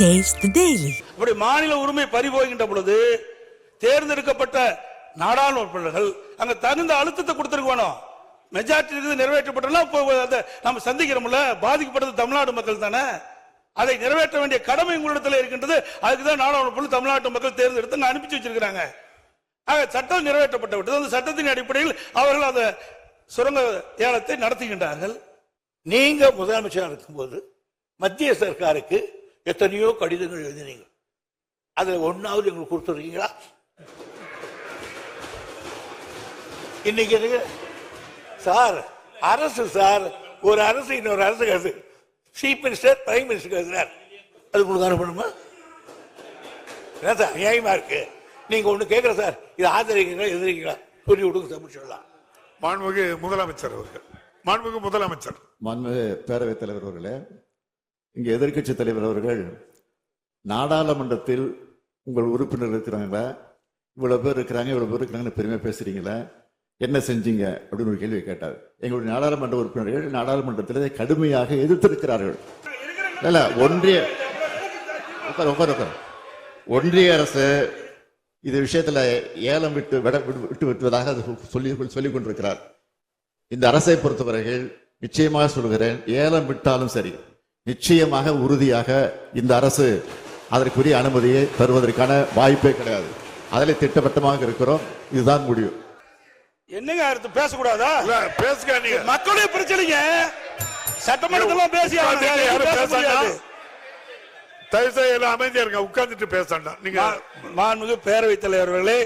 Taste the Daily. அப்படி மாநில உரிமை பறிபோகின்ற பொழுது தேர்ந்தெடுக்கப்பட்ட நாடாளுமன்ற உறுப்பினர்கள் அங்க தகுந்த அழுத்தத்தை கொடுத்திருக்கணும். மெஜாரிட்டி நிறைவேற்றப்பட்டா நம்ம சந்திக்கிறோம்ல, பாதிக்கப்பட்டது தமிழ்நாடு மக்கள் தானே. அதை நிறைவேற்ற வேண்டிய கடமை உங்களிடத்தில் இருக்கின்றது. அதுக்குதான் நாடாளுமன்ற தமிழ்நாட்டு மக்கள் தேர்ந்தெடுத்து அனுப்பிச்சு வச்சிருக்கிறாங்க. சட்டம் நிறைவேற்றப்பட்டு விட்டது. அந்த சட்டத்தின் அடிப்படையில் அவர்கள் அந்த சுரங்க ஏலத்தை நடத்துகின்றார்கள். நீங்க முதலமைச்சராக இருக்கும்போது மத்திய சர்க்காருக்கு எத்தனையோ கடிதங்கள் எழுதினீங்க. அதுல ஒன்னாவது எங்களுக்கு கொடுத்துருக்கீங்களா? இன்னைக்கு சார் அரசு சார் ஒரு அரசு இன்னொரு அரசு சீஃப் மினிஸ்டர் பிரைம் மினிஸ்டர் எழுதுறார், அது உங்களுக்கு அனுப்பணுமா? சார் நியாயமா இருக்கு. நீங்க ஒண்ணு கேட்கற சார், இது ஆதரிக்கிறீங்களா எதிர்க்கிறீங்களா சொல்லி விடுங்க சார், முடிச்சிடலாம். மாண்புமிகு முதலமைச்சர் அவர்கள். மாண்புமிகு முதலமைச்சர். மாண்புமிகு பேரவைத் தலைவர் அவர்களே, இங்கே எதிர்க்கட்சி தலைவர் அவர்கள் நாடாளுமன்றத்தில் உங்கள் உறுப்பினர் இருக்கிறாங்களா, இவ்வளவு பேர் இருக்கிறாங்க இவ்வளவு பேர் இருக்கிறாங்கன்னு பெருமையா பேசுறீங்களா, என்ன செஞ்சீங்க அப்படின்னு ஒரு கேள்வி கேட்டார். எங்களுடைய நாடாளுமன்ற உறுப்பினர்கள் நாடாளுமன்றத்தில் கடுமையாக எதிர்த்திருக்கிறார்கள். இல்ல ஒன்றிய அரசு இது விஷயத்துல ஏலம் விட்டு விட்டுவதாக சொல்லிக் கொண்டிருக்கிறார். இந்த அரசை பொறுத்தவரைகள் நிச்சயமாக சொல்கிறேன், ஏலம் விட்டாலும் சரி நிச்சயமாக உறுதியாக இந்த அரசு அதற்குரிய அனுமதியை தருவதற்கான வாய்ப்பே கிடையாது. அதில் திட்டவட்டமாக இருக்கிறோம். இதுதான் முடிவு. என்னங்க அடுத்து பேசக்கூடாதா? பேசுங்க, மக்களுடைய பிரச்சனைங்க சட்டமன்றத்தில் பேசி தயவுசெய்து அமைதியா இருங்க, உட்கார்ந்துட்டு பேசணும். நீங்க மாண்புமிகு பேரவைத் தலைவர்களே,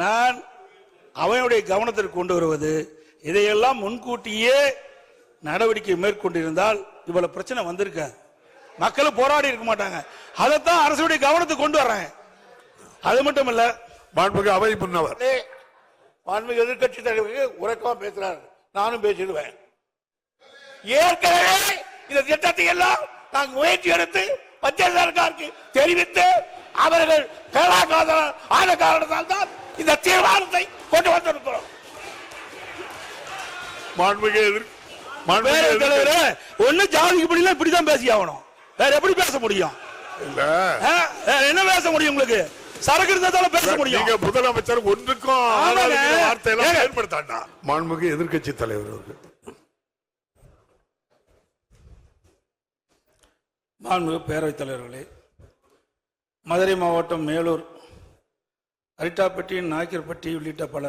நான் அவையுடைய கவனத்திற்கு கொண்டு வருவது, இதையெல்லாம் முன்கூட்டியே நடவடிக்கை மேற்கொண்டிருந்தால் இவ்வளவு பிரச்சனை வந்திருக்க, மக்கள் போராடி இருக்க மாட்டாங்க. அதைத்தான் அரசுடைய கவனத்துக்கு கொண்டு வர்றேன். அது மட்டும் இல்ல, மாண்புமிகு அவை முன்னவர் மாண்புமிகு எதிர்கட்சி தலைவர்கள் உறக்கமா பேசுறாரு, நானும் பேசிடுவேன். ஏற்கனவே இந்த திட்டத்தை எல்லாம் நாங்கள் முயற்சி எடுத்து மத்திய சர்க்காருக்கு தெரிவித்து அவர்கள் ஆன காரணத்தால் தான் இந்த தீர்மானத்தை கொண்டு வந்திருக்கிறோம். ஒண்ணு ஜாதிக்கு படியல இப்படிதான் பேசி ஆகணும், வேற எப்படி பேச முடியும்? என்ன பேச முடியும்? உங்களுக்கு சரக்கு இருந்தால பேச முடியும். முதலமைச்சர் ஒன்றுக்கும் வார்த்தையெல்லாம் ஏற்படுத்தாண்டா. மாண்புமிகு எதிர்கட்சி தலைவர் அவர்கள். மாண்புமிகு பேரவைத் தலைவர்களே, மதுரை மாவட்டம் மேலூர், அரிட்டாப்பட்டி, நாய்க்கர்பட்டி உள்ளிட்ட பல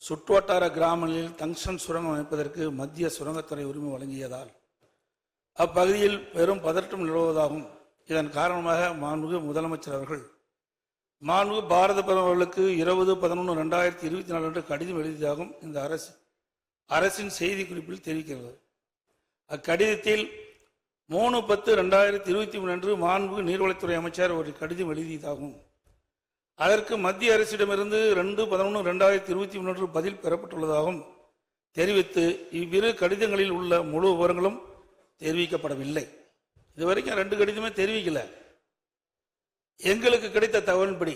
சுற்றுவட்டார கிராமங்களில் டங்ஸ்டன் சுரங்கம் அமைப்பதற்கு மத்திய சுரங்கத்துறை உரிமை வழங்கியதால் அப்பகுதியில் பெரும் பதற்றம் நிலவுவதாகும். இதன் காரணமாக மாண்புமிகு முதலமைச்சர் அவர்கள் மாண்புமிகு பாரத பிரதமர் அவர்களுக்கு 20/11/2024 அன்று கடிதம் எழுதியதாகவும் இந்த அரசின் செய்தி குறிப்பில் தெரிவிக்கிறது. அக்கடிதத்தில் 3/10/2023 அன்று மாண்புமிகு நீர்வளத்துறை அமைச்சர் ஒரு கடிதம் எழுதியதாகும். அதற்கு மத்திய அரசிடமிருந்து 2/11/2023 அன்று பதில் பெறப்பட்டுள்ளதாகவும் தெரிவித்து இவ்விரு கடிதங்களில் உள்ள முழு விவரங்களும் தெரிவிக்கப்படவில்லை. இதுவரைக்கும் 2 கடிதமே தெரிவிக்கல. எங்களுக்கு கிடைத்த தகவலின்படி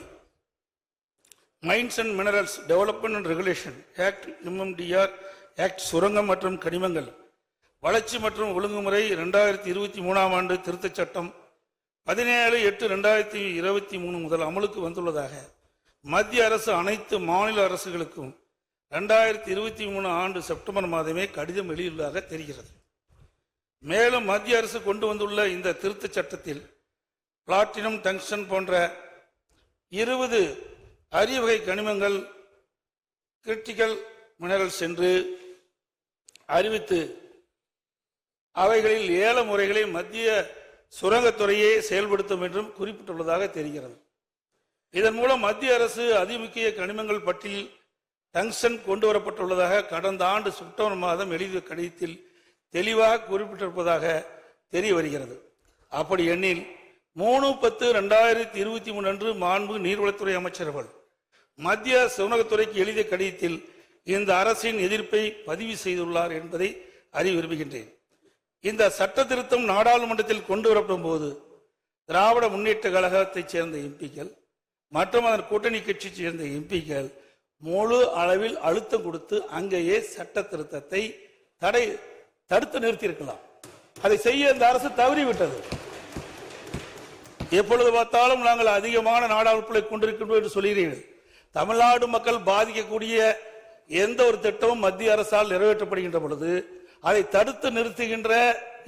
mines and minerals development and regulation act MMDR act சுரங்கம் மற்றும் கனிமங்கள் வளர்ச்சி மற்றும் ஒழுங்குமுறை 2023 ஆண்டு திருத்தச் சட்டம் 17/8/2023 முதல் அமலுக்கு வந்துள்ளதாக மத்திய அரசு அனைத்து மாநில அரசுகளுக்கும் 2023 ஆண்டு செப்டம்பர் மாதமே கடிதம் எழுதியுள்ளதாக தெரிகிறது. மேலும் மத்திய அரசு கொண்டு வந்துள்ள இந்த திருத்தச் சட்டத்தில் பிளாட்டினம், டங்ஸ்டன் போன்ற 20 அரிய வகை கனிமங்கள் கிரிட்டிக்கல் மினரல்ஸ் என்று அறிவித்து அவைகளில் ஏல முறைகளை மத்திய சுரங்கத்துறையே செயல்படுத்தும் என்றும் குறிப்பிட்டுள்ளதாக தெரிகிறது. இதன் மூலம் மத்திய அரசு அதிமுக்கிய கனிமங்கள் பட்டியலில் டங்ஸ்டன் கொண்டு வரப்பட்டுள்ளதாக கடந்த ஆண்டு செப்டம்பர் மாதம் எழுதிய கடிதத்தில் தெளிவாக குறிப்பிட்டிருப்பதாக தெரிய வருகிறது. அப்படி எண்ணில் 3/10/2023 அன்று மாண்புமிகு நீர்வளத்துறை அமைச்சர்கள் மத்திய சுரங்கத்துறைக்கு எழுதிய கடிதத்தில் இந்த அரசின் எதிர்ப்பை பதிவு செய்துள்ளார் என்பதை அறிய விரும்புகின்றேன். இந்த சட்ட திருத்தம் நாடாளுமன்றத்தில் கொண்டு வரப்படும் போது திராவிட முன்னேற்ற கழகத்தைச் சேர்ந்த எம்பிக்கள் மற்றும் அதன் கூட்டணி கட்சியை சேர்ந்த எம்பிக்கள் முழு அளவில் அழுத்தம் கொடுத்து அங்கேயே சட்ட திருத்தத்தை தடுத்து நிறுத்தியிருக்கலாம். அதை செய்ய இந்த அரசு தவறிவிட்டது. எப்பொழுது பார்த்தாலும் நாங்கள் அதிகமான நாடாளுமன்றங்களை கொண்டிருக்கின்றோம் என்று சொல்கிறீர்கள். தமிழ்நாடு மக்கள் பாதிக்கக்கூடிய எந்த ஒரு திட்டமும் மத்திய அரசால் நிறைவேற்றப்படுகின்ற பொழுது அதை தடுத்து நிறுத்துகின்ற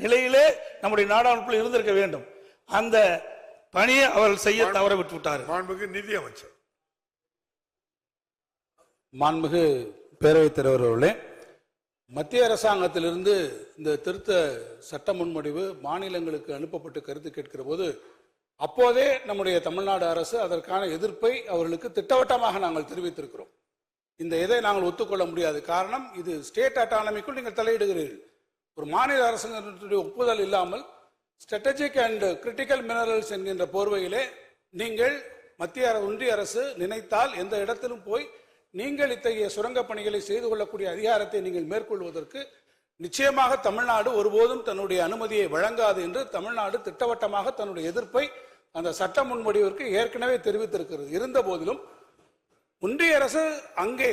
நிலையிலே நம்முடைய நாடாளுமன்றத்தில் இருந்திருக்க வேண்டும். அந்த பணியை அவர்கள் செய்ய தவற விட்டு விட்டார்கள். மாண்புமிகு நிதி அமைச்சர். மாண்புமிகு பேரவைத் தலைவர் அவர்களே, மத்திய அரசாங்கத்திலிருந்து இந்த திருத்த சட்ட முன்வடிவு மாநிலங்களுக்கு அனுப்பப்பட்டு கருத்து கேட்கிற போது அப்போதே நம்முடைய தமிழ்நாடு அரசு அதற்கான எதிர்ப்பை அவர்களுக்கு திட்டவட்டமாக நாங்கள் தெரிவித்திருக்கிறோம். இந்த இதை நாங்கள் ஒத்துக்கொள்ள முடியாது. காரணம், இது ஸ்டேட் அட்டானமிக்குள் நீங்கள் தலையிடுகிறீர்கள். ஒரு மாநில அரசுடைய ஒப்புதல் இல்லாமல் ஸ்ட்ராட்டஜிக் அண்ட் கிரிட்டிக்கல் மினரல்ஸ் என்கின்ற போர்வையிலே நீங்கள் ஒன்றிய அரசு நினைத்தால் எந்த இடத்திலும் போய் நீங்கள் இத்தகைய சுரங்க பணிகளை செய்து கொள்ளக்கூடிய அதிகாரத்தை நீங்கள் மேற்கொள்வதற்கு நிச்சயமாக தமிழ்நாடு ஒருபோதும் தன்னுடைய அனுமதியை வழங்காது என்று தமிழ்நாடு திட்டவட்டமாக தன்னுடைய எதிர்ப்பை அந்த சட்ட முன்வடிவிற்கு ஏற்கனவே தெரிவித்திருக்கிறது. இருந்த போதிலும் ஒன்றிய அரசு அங்கே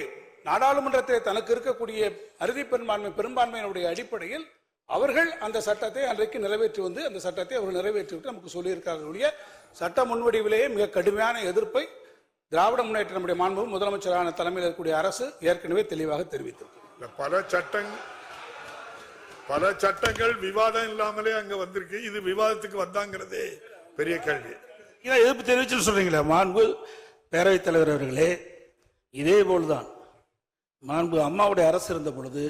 நாடாளுமன்றத்தை தனக்கு இருக்கக்கூடிய அறுதி பெரும்பான்மையினுடைய அடிப்படையில் அவர்கள் அந்த சட்டத்தை அன்றைக்கு நிறைவேற்றி வந்து அந்த சட்டத்தை அவர்கள் நிறைவேற்றிவிட்டு நமக்கு சொல்லியிருக்கார்கள். சட்ட முன்வடிவிலேயே மிக கடுமையான எதிர்ப்பை திராவிட முன்னேற்ற நம்முடைய மாண்பு முதலமைச்சரான தலைமையில் இருக்கக்கூடிய அரசு ஏற்கனவே தெளிவாக தெரிவித்திருக்கு. பல சட்டங்கள் விவாதம் இல்லாமலே அங்க வந்திருக்கு. இது விவாதத்துக்கு வந்தாங்கிறதே பெரிய கேள்வி. எதிர்ப்பு தெரிவிச்சு சொல்றீங்களா மாண்பு பேரவைத் தலைவர் அவர்களே? இதே போல்தான் மாண்பு அம்மாவுடைய அரசு இருந்த பொழுது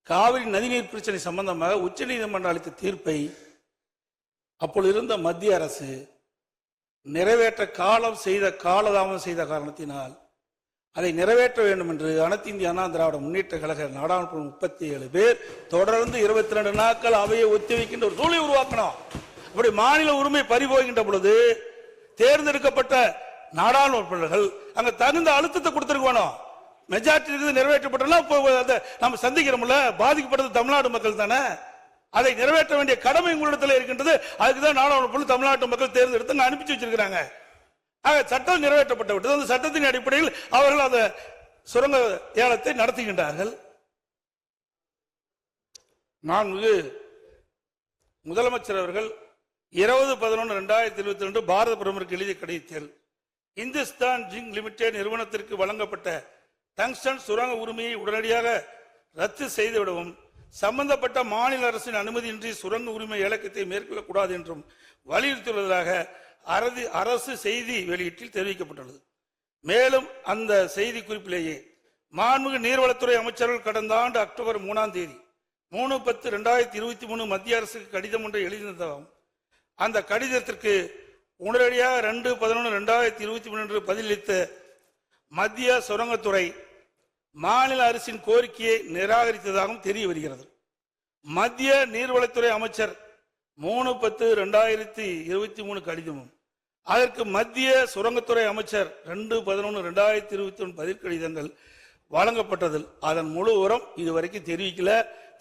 காவிரி நதிநீர் பிரச்சனை சம்பந்தமாக உச்ச நீதிமன்றம் அளித்த தீர்ப்பை அப்பொழுது இருந்த மத்திய அரசு நிறைவேற்ற காலதாமதம் செய்த காரணத்தினால் அதை நிறைவேற்ற வேண்டும் என்று அனைத்து இந்திய அண்ணா திராவிட முன்னேற்ற கழக நாடாளுமன்ற 37 பேர் தொடர்ந்து 22 நாட்கள் அவையை ஒத்திவைக்கின்ற ஒரு சூழலை உருவாக்கணும். அப்படி மாநில உரிமை பறிபோகின்ற பொழுது தேர்ந்தெடுக்கப்பட்ட நாடாளுமன்றங்கள் அங்க தகுந்த அழுத்தத்தை கொடுத்திருக்கணும். மெஜாரிட்டி நிறைவேற்றப்பட்ட நம்ம சந்திக்கிறோம்ல, பாதிக்கப்பட்டது தமிழ்நாடு மக்கள் தானே. அதை நிறைவேற்ற வேண்டிய கடமை உங்களிடத்தில் இருக்கின்றது. அதுக்குதான் நாடாளுமன்ற தமிழ்நாட்டு மக்கள் தேர்ந்தெடுத்து அனுப்பிச்சு வச்சிருக்கிறாங்க. சட்டம் நிறைவேற்றப்பட்டு விட்டது. அந்த சட்டத்தின் அடிப்படையில் அவர்கள் அந்த சுரங்க ஏலத்தை நடத்துகின்றார்கள். நான்கு முதலமைச்சர் அவர்கள் 20/11/2022 பாரத பிரதமருக்கு எழுதிய கடிதத்தில் இந்துஸ்தான் ஜிங்க் லிமிடெட் நிறுவனத்திற்கு வழங்கப்பட்ட டங்ஸ்டன் சுரங்க உரிமையை உடனடியாக ரத்து செய்துவிடவும் சம்பந்தப்பட்ட மாநில அரசின் அனுமதியின்றி சுரங்க உரிமை இலக்கத்தை மேற்கொள்ளக்கூடாது என்றும் வலியுறுத்தியுள்ளதாக அரசு செய்தி வெளியீட்டில் தெரிவிக்கப்பட்டுள்ளது. மேலும் அந்த செய்தி குறிப்பிலேயே மாண்புமிகு நீர்வளத்துறை அமைச்சர்கள் கடந்த ஆண்டு அக்டோபர் 3ஆம் தேதி 3/10/2023 மத்திய அரசுக்கு கடிதம் ஒன்றை எழுதியிருந்ததாகவும் அந்த கடிதத்திற்கு உடனடியாக 2/11/2023 பதிலளித்த மத்திய சுரங்கத்துறை மாநில அரசின் கோரிக்கையை நிராகரித்ததாகவும் தெரிய வருகிறது. மத்திய நீர்வளத்துறை அமைச்சர் 3/10/2023 கடிதமும் அதற்கு மத்திய சுரங்கத்துறை அமைச்சர் 2/11/2021 பதில் கடிதங்கள் வழங்கப்பட்டதில் அதன் முழு உரம் இதுவரைக்கும் தெரிவிக்கல.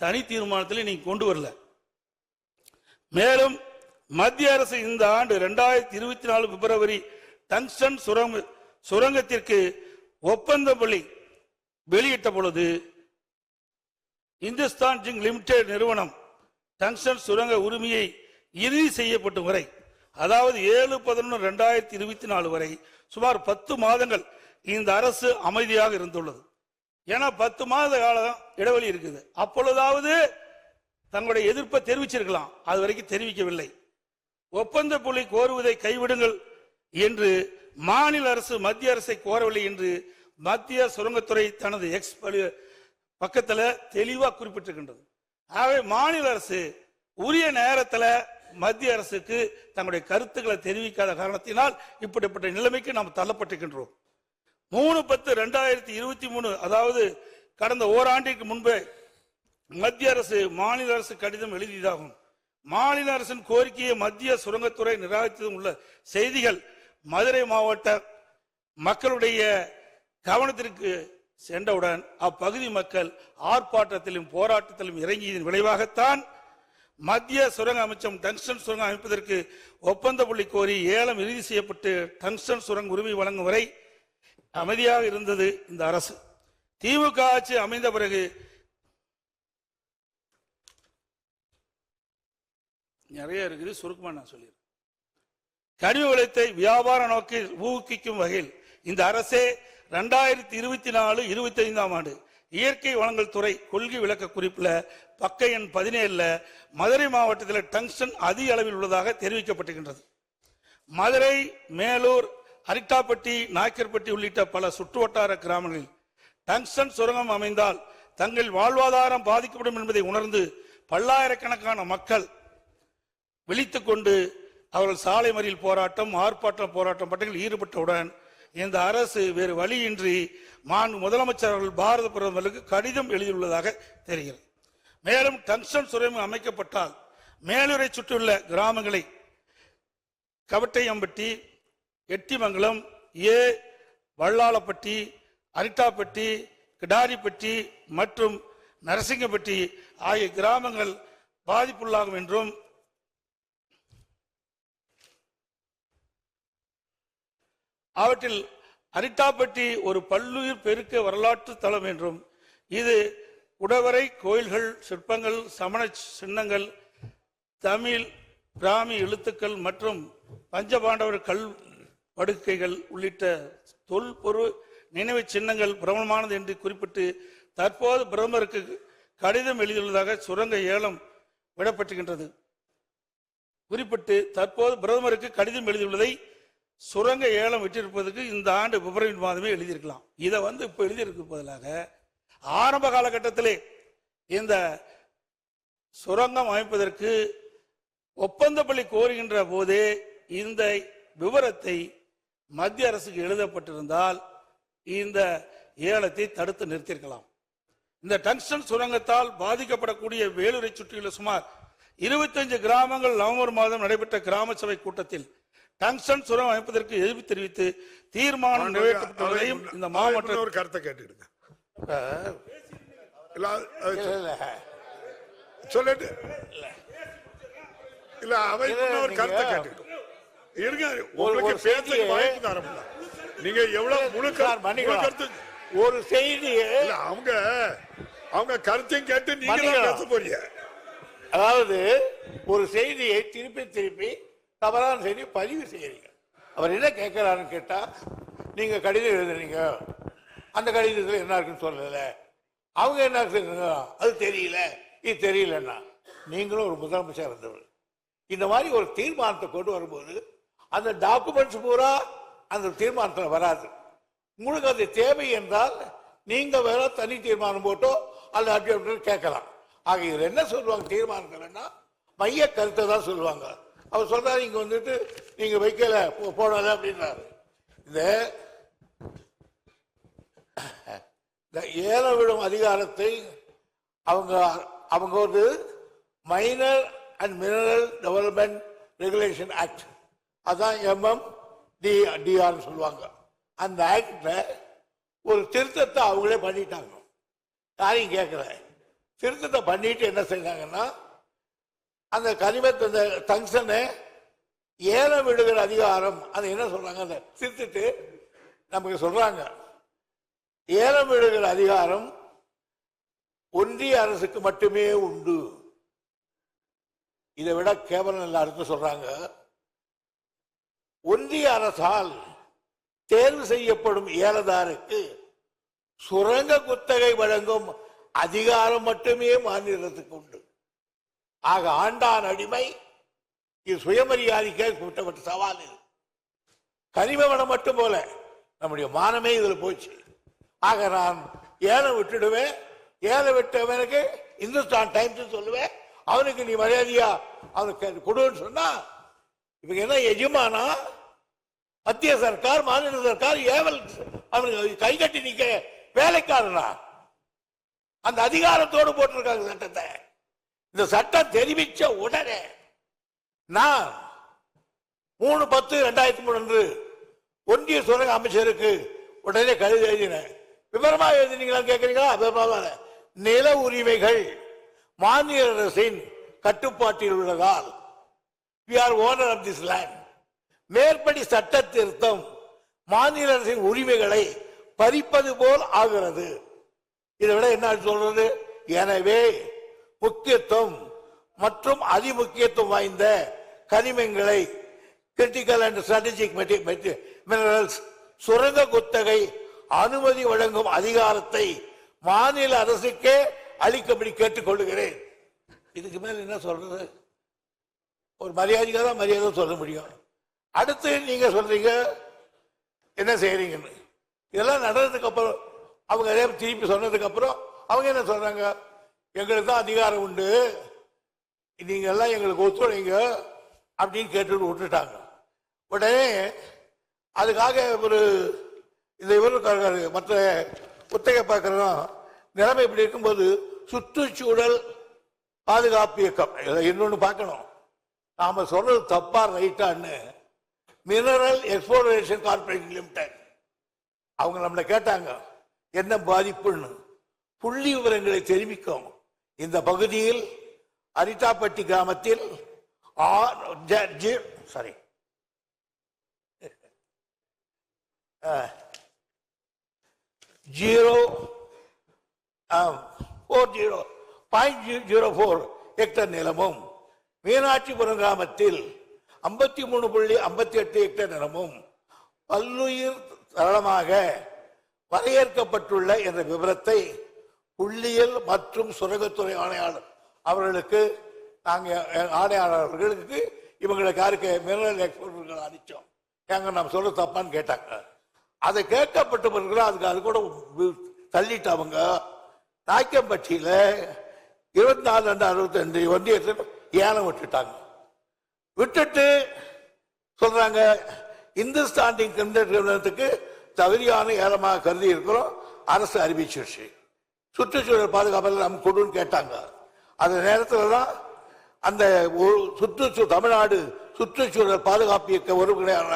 தனி தீர்மானத்தில் நீங்க கொண்டு வரல. மேலும் மத்திய அரசு இந்த ஆண்டு 2024 பிப்ரவரி டங்ஸ்டன் சுரங்கத்திற்கு ஒப்பந்த வெளியிட்ட பொழுது இந்துஸ்தான் ஜிங்க் லிமிடெட் நிறுவனம் டங்ஸ்டன் சுரங்க உரிமையை இறுதி செய்யப்படும் வரை, அதாவது 7/11/2024 வரை சுமார் 10 மாதங்கள் இந்த அரசு அமைதியாக இருந்துள்ளது. ஏன்னா 10 மாத காலம் இடைவெளி இருக்குது. அப்பொழுதாவது தங்களுடைய எதிர்ப்பை தெரிவிச்சிருக்கலாம். அது வரைக்கும் தெரிவிக்கவில்லை. ஒப்பந்த புள்ளி கோருவதை கைவிடுங்கள் என்று மாநில அரசு மத்திய அரசை கோரவில்லை என்று மத்திய சுரங்கத்துறை தனது எக்ஸ் பக்கத்தில் தெளிவாக குறிப்பிட்டிருக்கின்றது. ஆகவே மாநில அரசு உரிய நேரத்தில் மத்திய அரசுக்கு தங்களுடைய கருத்துக்களை தெரிவிக்காத காரணத்தினால் இப்படிப்பட்ட நிலைமைக்கு நாம் தள்ளப்பட்டிருக்கின்றோம். 3/10/2023 அதாவது கடந்த ஓராண்டிற்கு முன்பே மத்திய அரசு மாநில அரசு கடிதம் எழுதியதாகும். மாநில அரசின் கோரிக்கையை மத்திய சுரங்கத்துறை நிராகரித்ததும் உள்ள செய்திகள் மதுரை மாவட்ட மக்களுடைய கவனத்திற்கு சென்றவுடன் அப்பகுதி மக்கள் ஆர்ப்பாட்டத்திலும் போராட்டத்திலும் இறங்கியதன் விளைவாகத்தான் மத்திய சுரங்க அமைச்சம் டங்ஸ்டன் சுரங்கம் அமைப்பதற்கு ஒப்பந்த புள்ளி கோரி ஏலம் இறுதி செய்யப்பட்டு டங்ஸ்டன் சுரங்க உரிமை வழங்கும் வரை அமைதியாக இருந்தது இந்த அரசு. திமுக ஆட்சி அமைந்த பிறகு நிறைய இருக்குது, சுருக்கமா நான் சொல்லிடுறேன். கனிம வளத்தை வியாபார நோக்கில் ஊக்குவிக்கும் வகையில் இந்த அரசே 2024-25 ஆண்டு இயற்கை வளங்கள் துறை கொள்கை விளக்க குறிப்பில் பக்க எண் 17 மதுரை மாவட்டத்தில் டங்ஸ்டன் அதிக அளவில் உள்ளதாக தெரிவிக்கப்பட்டிருக்கின்றது. மதுரை, மேலூர், அரிட்டாப்பட்டி, நாய்க்கர்பட்டி உள்ளிட்ட பல சுற்றுவட்டார கிராமங்களில் டங்ஸ்டன் சுரங்கம் அமைந்தால் தங்கள் வாழ்வாதாரம் பாதிக்கப்படும் என்பதை உணர்ந்து பல்லாயிரக்கணக்கான மக்கள் விழித்துக் கொண்டு அவர்கள் சாலை மறியல் போராட்டம், ஆர்ப்பாட்ட போராட்டம் பட்டங்களில் ஈடுபட்டவுடன் இந்த அரசு வேறு வழியின்றி முதலமைச்சர் அவர்கள் பாரத பிரதமருக்கு கடிதம் எழுதியுள்ளதாக தெரிகிறது. மேலும் டங்ஸ்டன் சுரங்கம் அமைக்கப்பட்டால் மேலூரை சுற்றியுள்ள கிராமங்களை கவட்டையம்பட்டி, எட்டிமங்கலம், வள்ளாளப்பட்டி, அரிட்டாப்பட்டி, கிடாரிப்பட்டி மற்றும் நரசிங்கப்பட்டி ஆகிய கிராமங்கள் பாதிப்புள்ளாகும் என்றும் அவற்றில் அரிட்டாப்பட்டி ஒரு பல்லுயிர் பெருக்க வரலாற்று தலம் என்றும் இது குடவரை கோயில்கள், சிற்பங்கள், சமண சின்னங்கள், தமிழ் பிராமி எழுத்துக்கள் மற்றும் பஞ்சபாண்டவர் கல் படுக்கைகள் உள்ளிட்ட தொல்பொருள் நினைவு சின்னங்கள் பிரபலமானது என்று குறிப்பிட்டு தற்போது பிரதமருக்கு கடிதம் எழுதியுள்ளதாக சுரங்க ஏலம் விடப்பட்டிருக்கின்றது. குறிப்பிட்டு தற்போது பிரதமருக்கு கடிதம் எழுதியுள்ளதை சுரங்க ஏலம் விட்டிருப்பதற்கு இந்த ஆண்டு பிப்ரவரி மாதமே எழுதியிருக்கலாம். இதை இப்ப எழுதியிருக்க பதிலாக ஆரம்ப காலகட்டத்திலே இந்த சுரங்கம் அமைப்பதற்கு ஒப்பந்தப்பள்ளி கோருகின்ற போதே இந்த விவரத்தை மத்திய அரசுக்கு எழுதப்பட்டிருந்தால் இந்த ஏலத்தை தடுத்து நிறுத்தியிருக்கலாம். இந்த டங்ஸ்டன் சுரங்கத்தால் பாதிக்கப்படக்கூடிய வேலூரை சுற்றியுள்ள சுமார் 25 கிராமங்கள் நவம்பர் மாதம் நடைபெற்ற கிராம சபை கூட்டத்தில் டங்ஸ்டன் சுரங்கம் அமைப்பதற்கு எதிர்ப்பு தெரிவித்து தீர்மானம் நிறைவேற்றப்பட்டுள்ளதையும் இந்த மாவட்ட ஒரு கருத்தை கேட்டுடுங்க. சொல்லிட்டு இல்ல அவை ஒரு கருத்தை கேட்டுக்கிட்டோம். இருங்க, உங்களுக்கு பேசுறதுக்கு வாய்ப்பு தரப்படல. நீங்க எவ்வளவு முழு கருத்து ஒரு செய்தி அவங்க கருத்தையும் கேட்டு நீங்க பேச போறீங்க. அதாவது ஒரு செய்தியை திருப்பி திருப்பி தவறான செய்தி பதிவு செய்யறீங்க. அவர் என்ன கேட்கிறாருன்னு கேட்டா, நீங்க கடிதம் எழுதுறீங்க, அந்த கடிதத்தில் என்ன இருக்குன்னு சொல்லல, அவங்க என்ன சொல்றாங்க அது தெரியல, இது தெரியலன்னா நீங்களும் ஒரு முதலமைச்சர் இருந்தவர். இந்த மாதிரி ஒரு தீர்மானத்தை கொண்டு வரும்போது அந்த டாக்குமெண்ட்ஸ் பூரா அந்த தீர்மானத்தில் வராது. உங்களுக்கு அது தேவை என்றால் நீங்க வேற தனி தீர்மானம் போட்டோ அல்ல கேட்கலாம். ஆக இதுல என்ன சொல்லுவாங்க தீர்மானங்கள்னா மைய கருத்தை தான் சொல்லுவாங்க. அவர் சொல்றாரு இங்க நீங்க வைக்கல போடல அப்படின்றாரு. இந்த ஏல விடும் அதிகாரத்தை அவங்க ஒரு minor and mineral development regulation act, அதான் MMDR சொல்லுவாங்க. அந்த ஆக்ட்ல ஒரு திருத்தத்தை அவங்களே பண்ணிட்டாங்க. யாரையும் கேட்கல. திருத்தத்தை பண்ணிட்டு என்ன செய்தாங்கன்னா அந்த கனிமத்தை அந்த டங்ஸ்டனை ஏலம் விடுகிற அதிகாரம் அது என்ன சொல்றாங்க அந்த திருத்திட்டு நமக்கு சொல்றாங்க ஏலம் விடுகிற அதிகாரம் ஒன்றிய அரசுக்கு மட்டுமே உண்டு. இதை விட கேவலம் எல்லாருக்கும் சொல்றாங்க ஒன்றிய அரசால் தேர்வு செய்யப்படும் ஏலதாருக்கு சுரங்க குத்தகை வழங்கும் அதிகாரம் மட்டுமே மாநிலத்துக்கு உண்டு. ஆக ஆண்டான் அடிமை இது சுயமரியாதைக்காக கூட்டப்பட்ட சவால். இது கனிம வளம் மட்டும் போல நம்முடைய மானமே இதுல போச்சு. ஆக நான் ஏலம் விட்டுடுவேன். ஏலம் விட்டவனுக்கு இந்துஸ்தான் டைம்ஸ் சொல்லுவேன், அவனுக்கு நீ மரியாதையா அவனுக்கு கொடுன்னு சொன்னா இவங்க என்ன எஜமானா மத்திய சர்க்கார் மாநில சர்க்கார் ஏவல் அவனுக்கு கை கட்டி நிக்க வேலைக்காரனா அந்த அதிகாரத்தோடு போட்டிருக்காங்க சட்டத்தை. இந்த சட்டம் தெரிவிச்ச உடனே நான் 3/10/2003 ஒன்றிய சுரங்க அமைச்சருக்கு உடனே கடிதம் எழுதினேன். விவரமா எழுதினீங்களா கேட்கறீங்களா? நில உரிமைகள் மாநில அரசின் கட்டுப்பாட்டில் உள்ளதால் we are owner of this land. மேற்படி சட்ட திருத்தம் மாநில அரசின் உரிமைகளை பறிப்பது போல் ஆகிறது. இதை விட என்ன சொல்றது? எனவே முக்கியத்துவம் மற்றும் அதிமுக்கியத்துவம் வாய்ந்த கனிமங்களை கிரிட்டிக்கல் அண்ட் ஸ்ட்ராட்டஜிக் மினரல்ஸ் சுரங்க குத்தகை அனுமதி வழங்கும் அதிகாரத்தை மாநில அரசுக்கே அளிக்கும்படி கேட்டுக்கொள்கிறேன். இதுக்கு மேல என்ன சொல்றது? ஒரு மரியாதைக்காக தான் மரியாதை சொல்ல முடியும். அடுத்து நீங்க சொல்றீங்க என்ன செய்யறீங்கன்னு. இதெல்லாம் நடந்ததுக்கு அப்புறம் அவங்க அதே திருப்பி சொன்னதுக்கு அப்புறம் அவங்க என்ன சொல்றாங்க? எங்களுக்கு தான் அதிகாரம் உண்டு, நீங்க எல்லாம் எங்களுக்கு ஒத்துழைங்க அப்படின்னு கேட்டு விட்டுட்டாங்க. உடனே அதுக்காக ஒரு இந்த இவருக்காக மற்ற புத்தக பார்க்கிறோம் நிலைமை இப்படி இருக்கும்போது சுற்றுச்சூழல் பாதுகாப்பு இயக்கம் இன்னொன்னு பார்க்கணும். நாம சொல்றது தப்பா ரைட்டான்னு மினரல் எக்ஸ்ப்ளோரேஷன் கார்பரேஷன் லிமிடெட் அவங்க நம்மளை கேட்டாங்க என்ன பாதிப்புன்னு. புள்ளி விவரங்களை தெரிவிக்கும். இந்த பகுதியில் அரிட்டாப்பட்டி கிராமத்தில் 0.04 ஹெக்டர் நிலமும் மீனாட்சிபுரம் கிராமத்தில் 53.58 ஹெக்டர் நிலமும் பல்லுயிர் தளமாக வரையறுக்கப்பட்டுள்ள என்ற விவரத்தை புள்ளியியல் மற்றும் சுரங்கத்துறை ஆணையாளர் அவர்களுக்கு ஆணையாளர்களுக்கு இவங்களுக்கு யாருக்கு மினரல் எக்ஸ்போர்ட் அளிச்சோம். ஏங்க நம்ம சொல்ல தப்பான்னு கேட்டாங்க. அதை கேட்கப்பட்ட பிறகு அதுக்கு அது கூட தள்ளிட்டு அவங்க நாய்க்கம்பட்டியில 24/62 ஒன்றியத்தில் ஏலம் விட்டுட்டாங்க. விட்டுட்டு சொல்றாங்க இந்துஸ்தாண்டிங் நிறுவனத்துக்கு தகுதியான ஏலமாக கருதி இருக்கிறோம், அரசு அறிவிச்சிருச்சு. சுற்றுச்சூழல் பாதுகாப்பில் நம்ம கொடுன்னு கேட்டாங்க. அந்த நேரத்தில் தான் அந்த தமிழ்நாடு சுற்றுச்சூழல் பாதுகாப்பு இயக்க உறுப்பினரான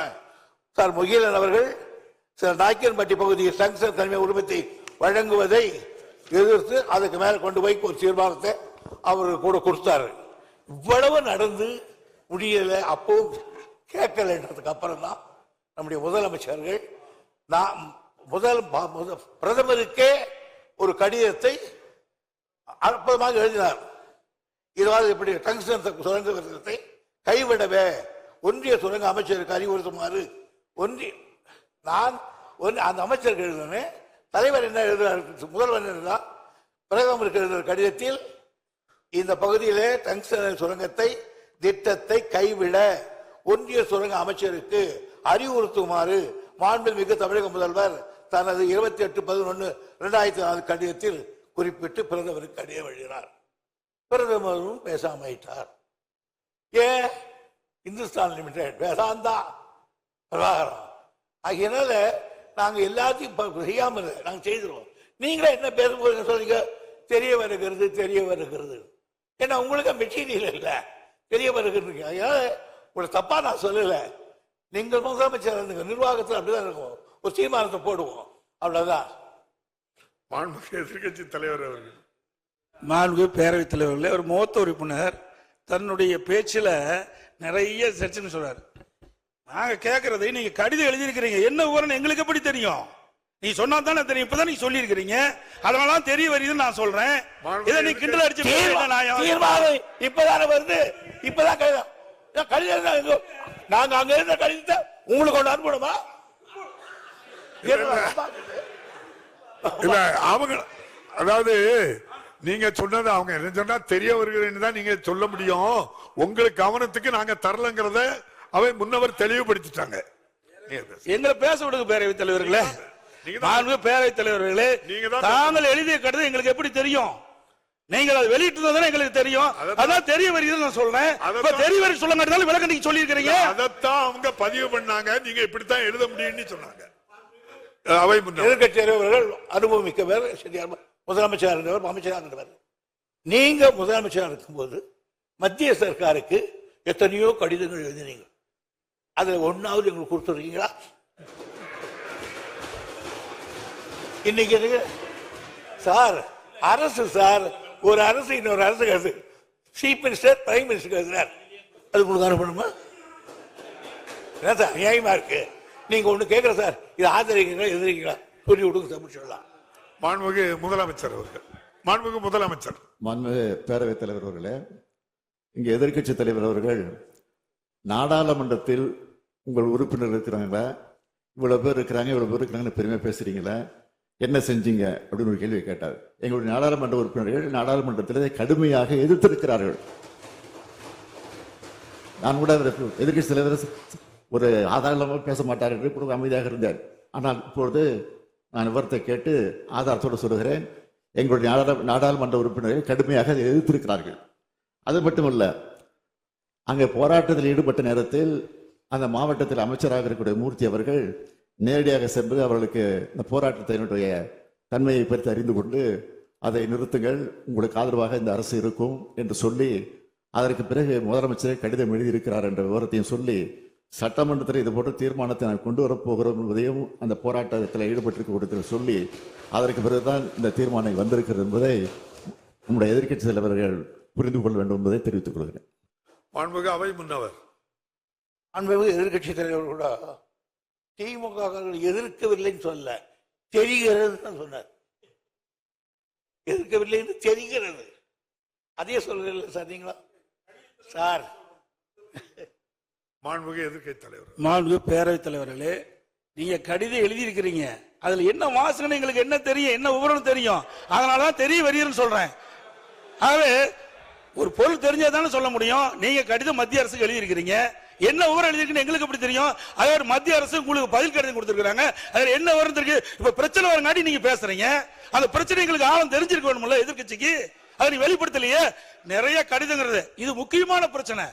சார் முகிலன் அவர்கள் சில நாய்க்கன்பட்டி பகுதியில் டங்ஸ்டன் தனிமை உரிமத்தை வழங்குவதை எதிர்த்து அதுக்கு மேல கொண்டு போய் ஒரு தீர்மானத்தை அவர் கூட கொடுத்தாரு. இவ்வளவு நடந்து முடியல, அப்பவும் கேட்கலன்றதுக்கு அப்புறம் தான் நம்முடைய முதலமைச்சர்கள் பிரதமருக்கே ஒரு கடிதத்தை அற்புதமாக எழுதினார். இதுவாது இப்படி டங்ஸ்டன் சுரங்கத்தை கைவிடவே ஒன்றிய சுரங்க அமைச்சருக்கு அறிவுறுத்துமாறு அந்த அமைச்சருக்கு எழுதினேன். தலைவர் என்ன எழுதுறார், முதல்வர் எழுதுறார், பிரதமருக்கு எழுதுகிற கடிதத்தில் இந்த பகுதியிலே டங்ஸ்டன் சுரங்கத்தை திட்டத்தை கைவிட ஒன்றிய சுரங்க அமைச்சருக்கு அறிவுறுத்துமாறு மாண்புமிகு தமிழக முதல்வர் தனது 28/11/2004 கடிதத்தில் குறிப்பிட்டு பிரதமருக்கு கடிதம் எழுதினார். பிரதமரும் பேசாமட்டார். ஏன்? இந்துஸ்தான் லிமிடெட் வேதாந்தா பிரபாகரம் ஆகியனால நாங்க எல்லாத்தையும் செய்யாம நாங்க செய்திருவோம். நீங்களே என்ன பேச போறீங்க சொல்றீங்க? தெரிய வருகிறது. ஏன்னா உங்களுக்கு மெட்டீரியல் இல்ல, தெரிய வருகிறது. ஒரு தப்பா நான் சொல்லல. நீங்கள் முதலமைச்சர் இருந்துங்க, நிர்வாகத்தில் அப்படிதான் இருக்கும். ஒரு தீர்மானத்தை போடுவோம், அவ்வளவுதான். மாண்புமிகு எதிர்கட்சி தலைவர் அவர்கள், மாண்புமிகு பேரவைத் தலைவர்களே, ஒரு மூத்த உறுப்பினர் தன்னுடைய பேச்சில நிறைய சர்ச்சை சொல்றாரு. நாங்க கேட்கறதை நீங்க கடிதம் எழுதியிருக்கிறீங்க, என்ன விவரம் எங்களுக்கு எப்படி தெரியும்? நீ சொன்னா தானே தெரியும். இப்பதான் நீங்க சொல்லி இருக்கிறீங்க, அதனால தெரிய வருதுன்னு நான் சொல்றேன். இதை நீ கிண்டல் அடிச்சு இப்பதானே வருது, இப்பதான் கடிதம் நாங்க அங்க இருந்த கடிதத்தை உங்களுக்கு கொண்டு அனுப்பணுமா? இல்ல அவங்க அதாவது நீங்க சொன்னது அவங்க என்ன சொன்னா தெரிய வருகிறேன்னு தான் நீங்க சொல்ல முடியும். உங்களுக்கு கவனத்துக்கு நாங்க தரலங்கிறத அவை முன்னவர் தெளிவுபடுத்திட்டாங்க. எங்களை பேச விடுங்க பேரவைத் தலைவர்களே. பேரவைத் தலைவர்களே, தாங்கள் எழுதிய கடிதம் எங்களுக்கு எப்படி தெரியும்? நீங்கள் அதை வெளியிட்டு எங்களுக்கு தெரியும். அதான் தெரிய வருகிறது நான் சொல்றேன். தெரிய வரி சொல்ல விளக்கம் நீங்க சொல்லி இருக்கிறீங்க. அதைத்தான் அவங்க பதிவு பண்ணாங்க. நீங்க இப்படித்தான் எழுத முடியும்னு சொன்னாங்க. அவை எதிர்கட்சி தலைவர்கள் அனுபவமிக்கவர், முதலமைச்சர் இருந்தவர், அமைச்சராக இருந்தவர். நீங்க முதலமைச்சராக இருக்கும்போது மத்திய சர்க்காருக்கு எத்தனையோ கடிதங்கள் எழுதினீங்க. அதுல ஒன்னாவது எங்களுக்கு கொடுத்துருக்கீங்களா? இன்னைக்கு சார் அரசு சார் ஒரு அரசு இன்னொரு அரசு சீஃப் மினிஸ்டர் பிரைம் மினிஸ்டர் எழுதுறார், அது உங்களுக்கு அனுப்பணுமா? சார் நியாயமா இருக்கு. நீங்க ஒண்ணு கேட்கற சார், இது ஆதரிக்கிறீங்களா எதிர்க்கிறீங்களா சொல்லி விடுங்க சார், சொல்லலாம். மாண்புமிகு முதலமைச்சர் அவர்கள், மாண்புமிகு முதலமைச்சர், மாண்புமிகு பேரவைத் தலைவர் அவர்களே, இங்கே எதிர்க்கட்சி தலைவர் அவர்கள் நாடாளுமன்றத்தில் உங்கள் உறுப்பினர் இருக்கிறாங்களா, இவ்வளவு பேர் இருக்கிறாங்க, இவ்வளவு பேர் இருக்கிறாங்கன்னு பெருமையா பேசுறீங்களா, என்ன செஞ்சீங்க அப்படின்னு ஒரு கேள்வி கேட்டார். எங்களுடைய நாடாளுமன்ற உறுப்பினர்கள் நாடாளுமன்றத்தில் கடுமையாக எதிர்த்திருக்கிறார்கள். நான் கூட எதிர்க்கட்சி தலைவர் ஒரு ஆதாரமாக பேச மாட்டார் என்று கூட அமைதியாக இருந்தேன். ஆனால் இப்பொழுது நான் விவரத்தை கேட்டு ஆதாரத்தோடு சொல்லுகிறேன். எங்களுடைய நாடாளுமன்ற உறுப்பினர்கள் கடுமையாக அதை எதிர்த்திருக்கிறார்கள். அது மட்டுமல்ல, அங்கே போராட்டத்தில் ஈடுபட்ட நேரத்தில் அந்த மாவட்டத்தில் அமைச்சராக இருக்கக்கூடிய மூர்த்தி அவர்கள் நேரடியாக சென்று அவர்களுக்கு இந்த போராட்டத்தினுடைய தன்மையை பற்றி அறிந்து கொண்டு அதை நிறுத்துங்கள், உங்களுக்கு ஆதரவாக இந்த அரசு இருக்கும் என்று சொல்லி, அதற்கு பிறகு முதலமைச்சரை கடிதம் எழுதியிருக்கிறார் என்ற விவரத்தையும் சொல்லி, சட்டமன்றத்தில் இது போன்ற தீர்மானத்தை நான் கொண்டு வரப்போகிறோம் என்பதையும் அந்த போராட்டத்தில் ஈடுபட்டிருக்க சொல்லி, அதற்கு பிறகுதான் இந்த தீர்மானம் வந்திருக்கிறது என்பதை நம்முடைய எதிர்க்கட்சி தலைவர்கள் புரிந்து கொள்ள வேண்டும் என்பதை தெரிவித்துக் கொள்கிறேன். மாண்புமிகு அவை முன்னவர். மாண்புமிகு எதிர்க்கட்சி தலைவர் கூட திமுக எதிர்க்கவில்லைன்னு சொல்ல, தெரிகிறது சொன்னார். எதிர்க்கவில்லை என்று தெரிகிறது, அதே சொல்றீங்களா சார் நீங்களா சார்? மாண்புமிகு எதிர்க்கட்சி தலைவர். மாண்புமிகு பேரவைத் தலைவர்களே, நீங்க கடிதம் எழுதியிருக்கிறீங்க, அதுல என்ன வாசனை எங்களுக்கு என்ன தெரியும், என்ன விவரம் தெரியும், அதனாலதான் தெரிய வருகிறேன்னு சொல்றேன். ஆகவே ஒரு பொருள் தெரிஞ்சாதானே சொல்ல முடியும். நீங்க கடிதம் மத்திய அரசுக்கு எழுதியிருக்கிறீங்க, என்ன விவரம் எழுதிருக்குன்னு எங்களுக்கு எப்படி தெரியும்? அதாவது மத்திய அரசு உங்களுக்கு பதில் கடிதம் கொடுத்திருக்காங்க, அதுல என்ன விவரம் இருக்கு? இப்ப பிரச்சனை வரங்காட்டி நீங்க பேசுறீங்க, அந்த பிரச்சனை எங்களுக்கு ஆழம் தெரிஞ்சிருக்க வேணும்ல எதிர்க்கட்சிக்கு, அதை நீ வெளிப்படுத்தலையே. நிறைய கடிதங்கிறது இது முக்கியமான பிரச்சனை,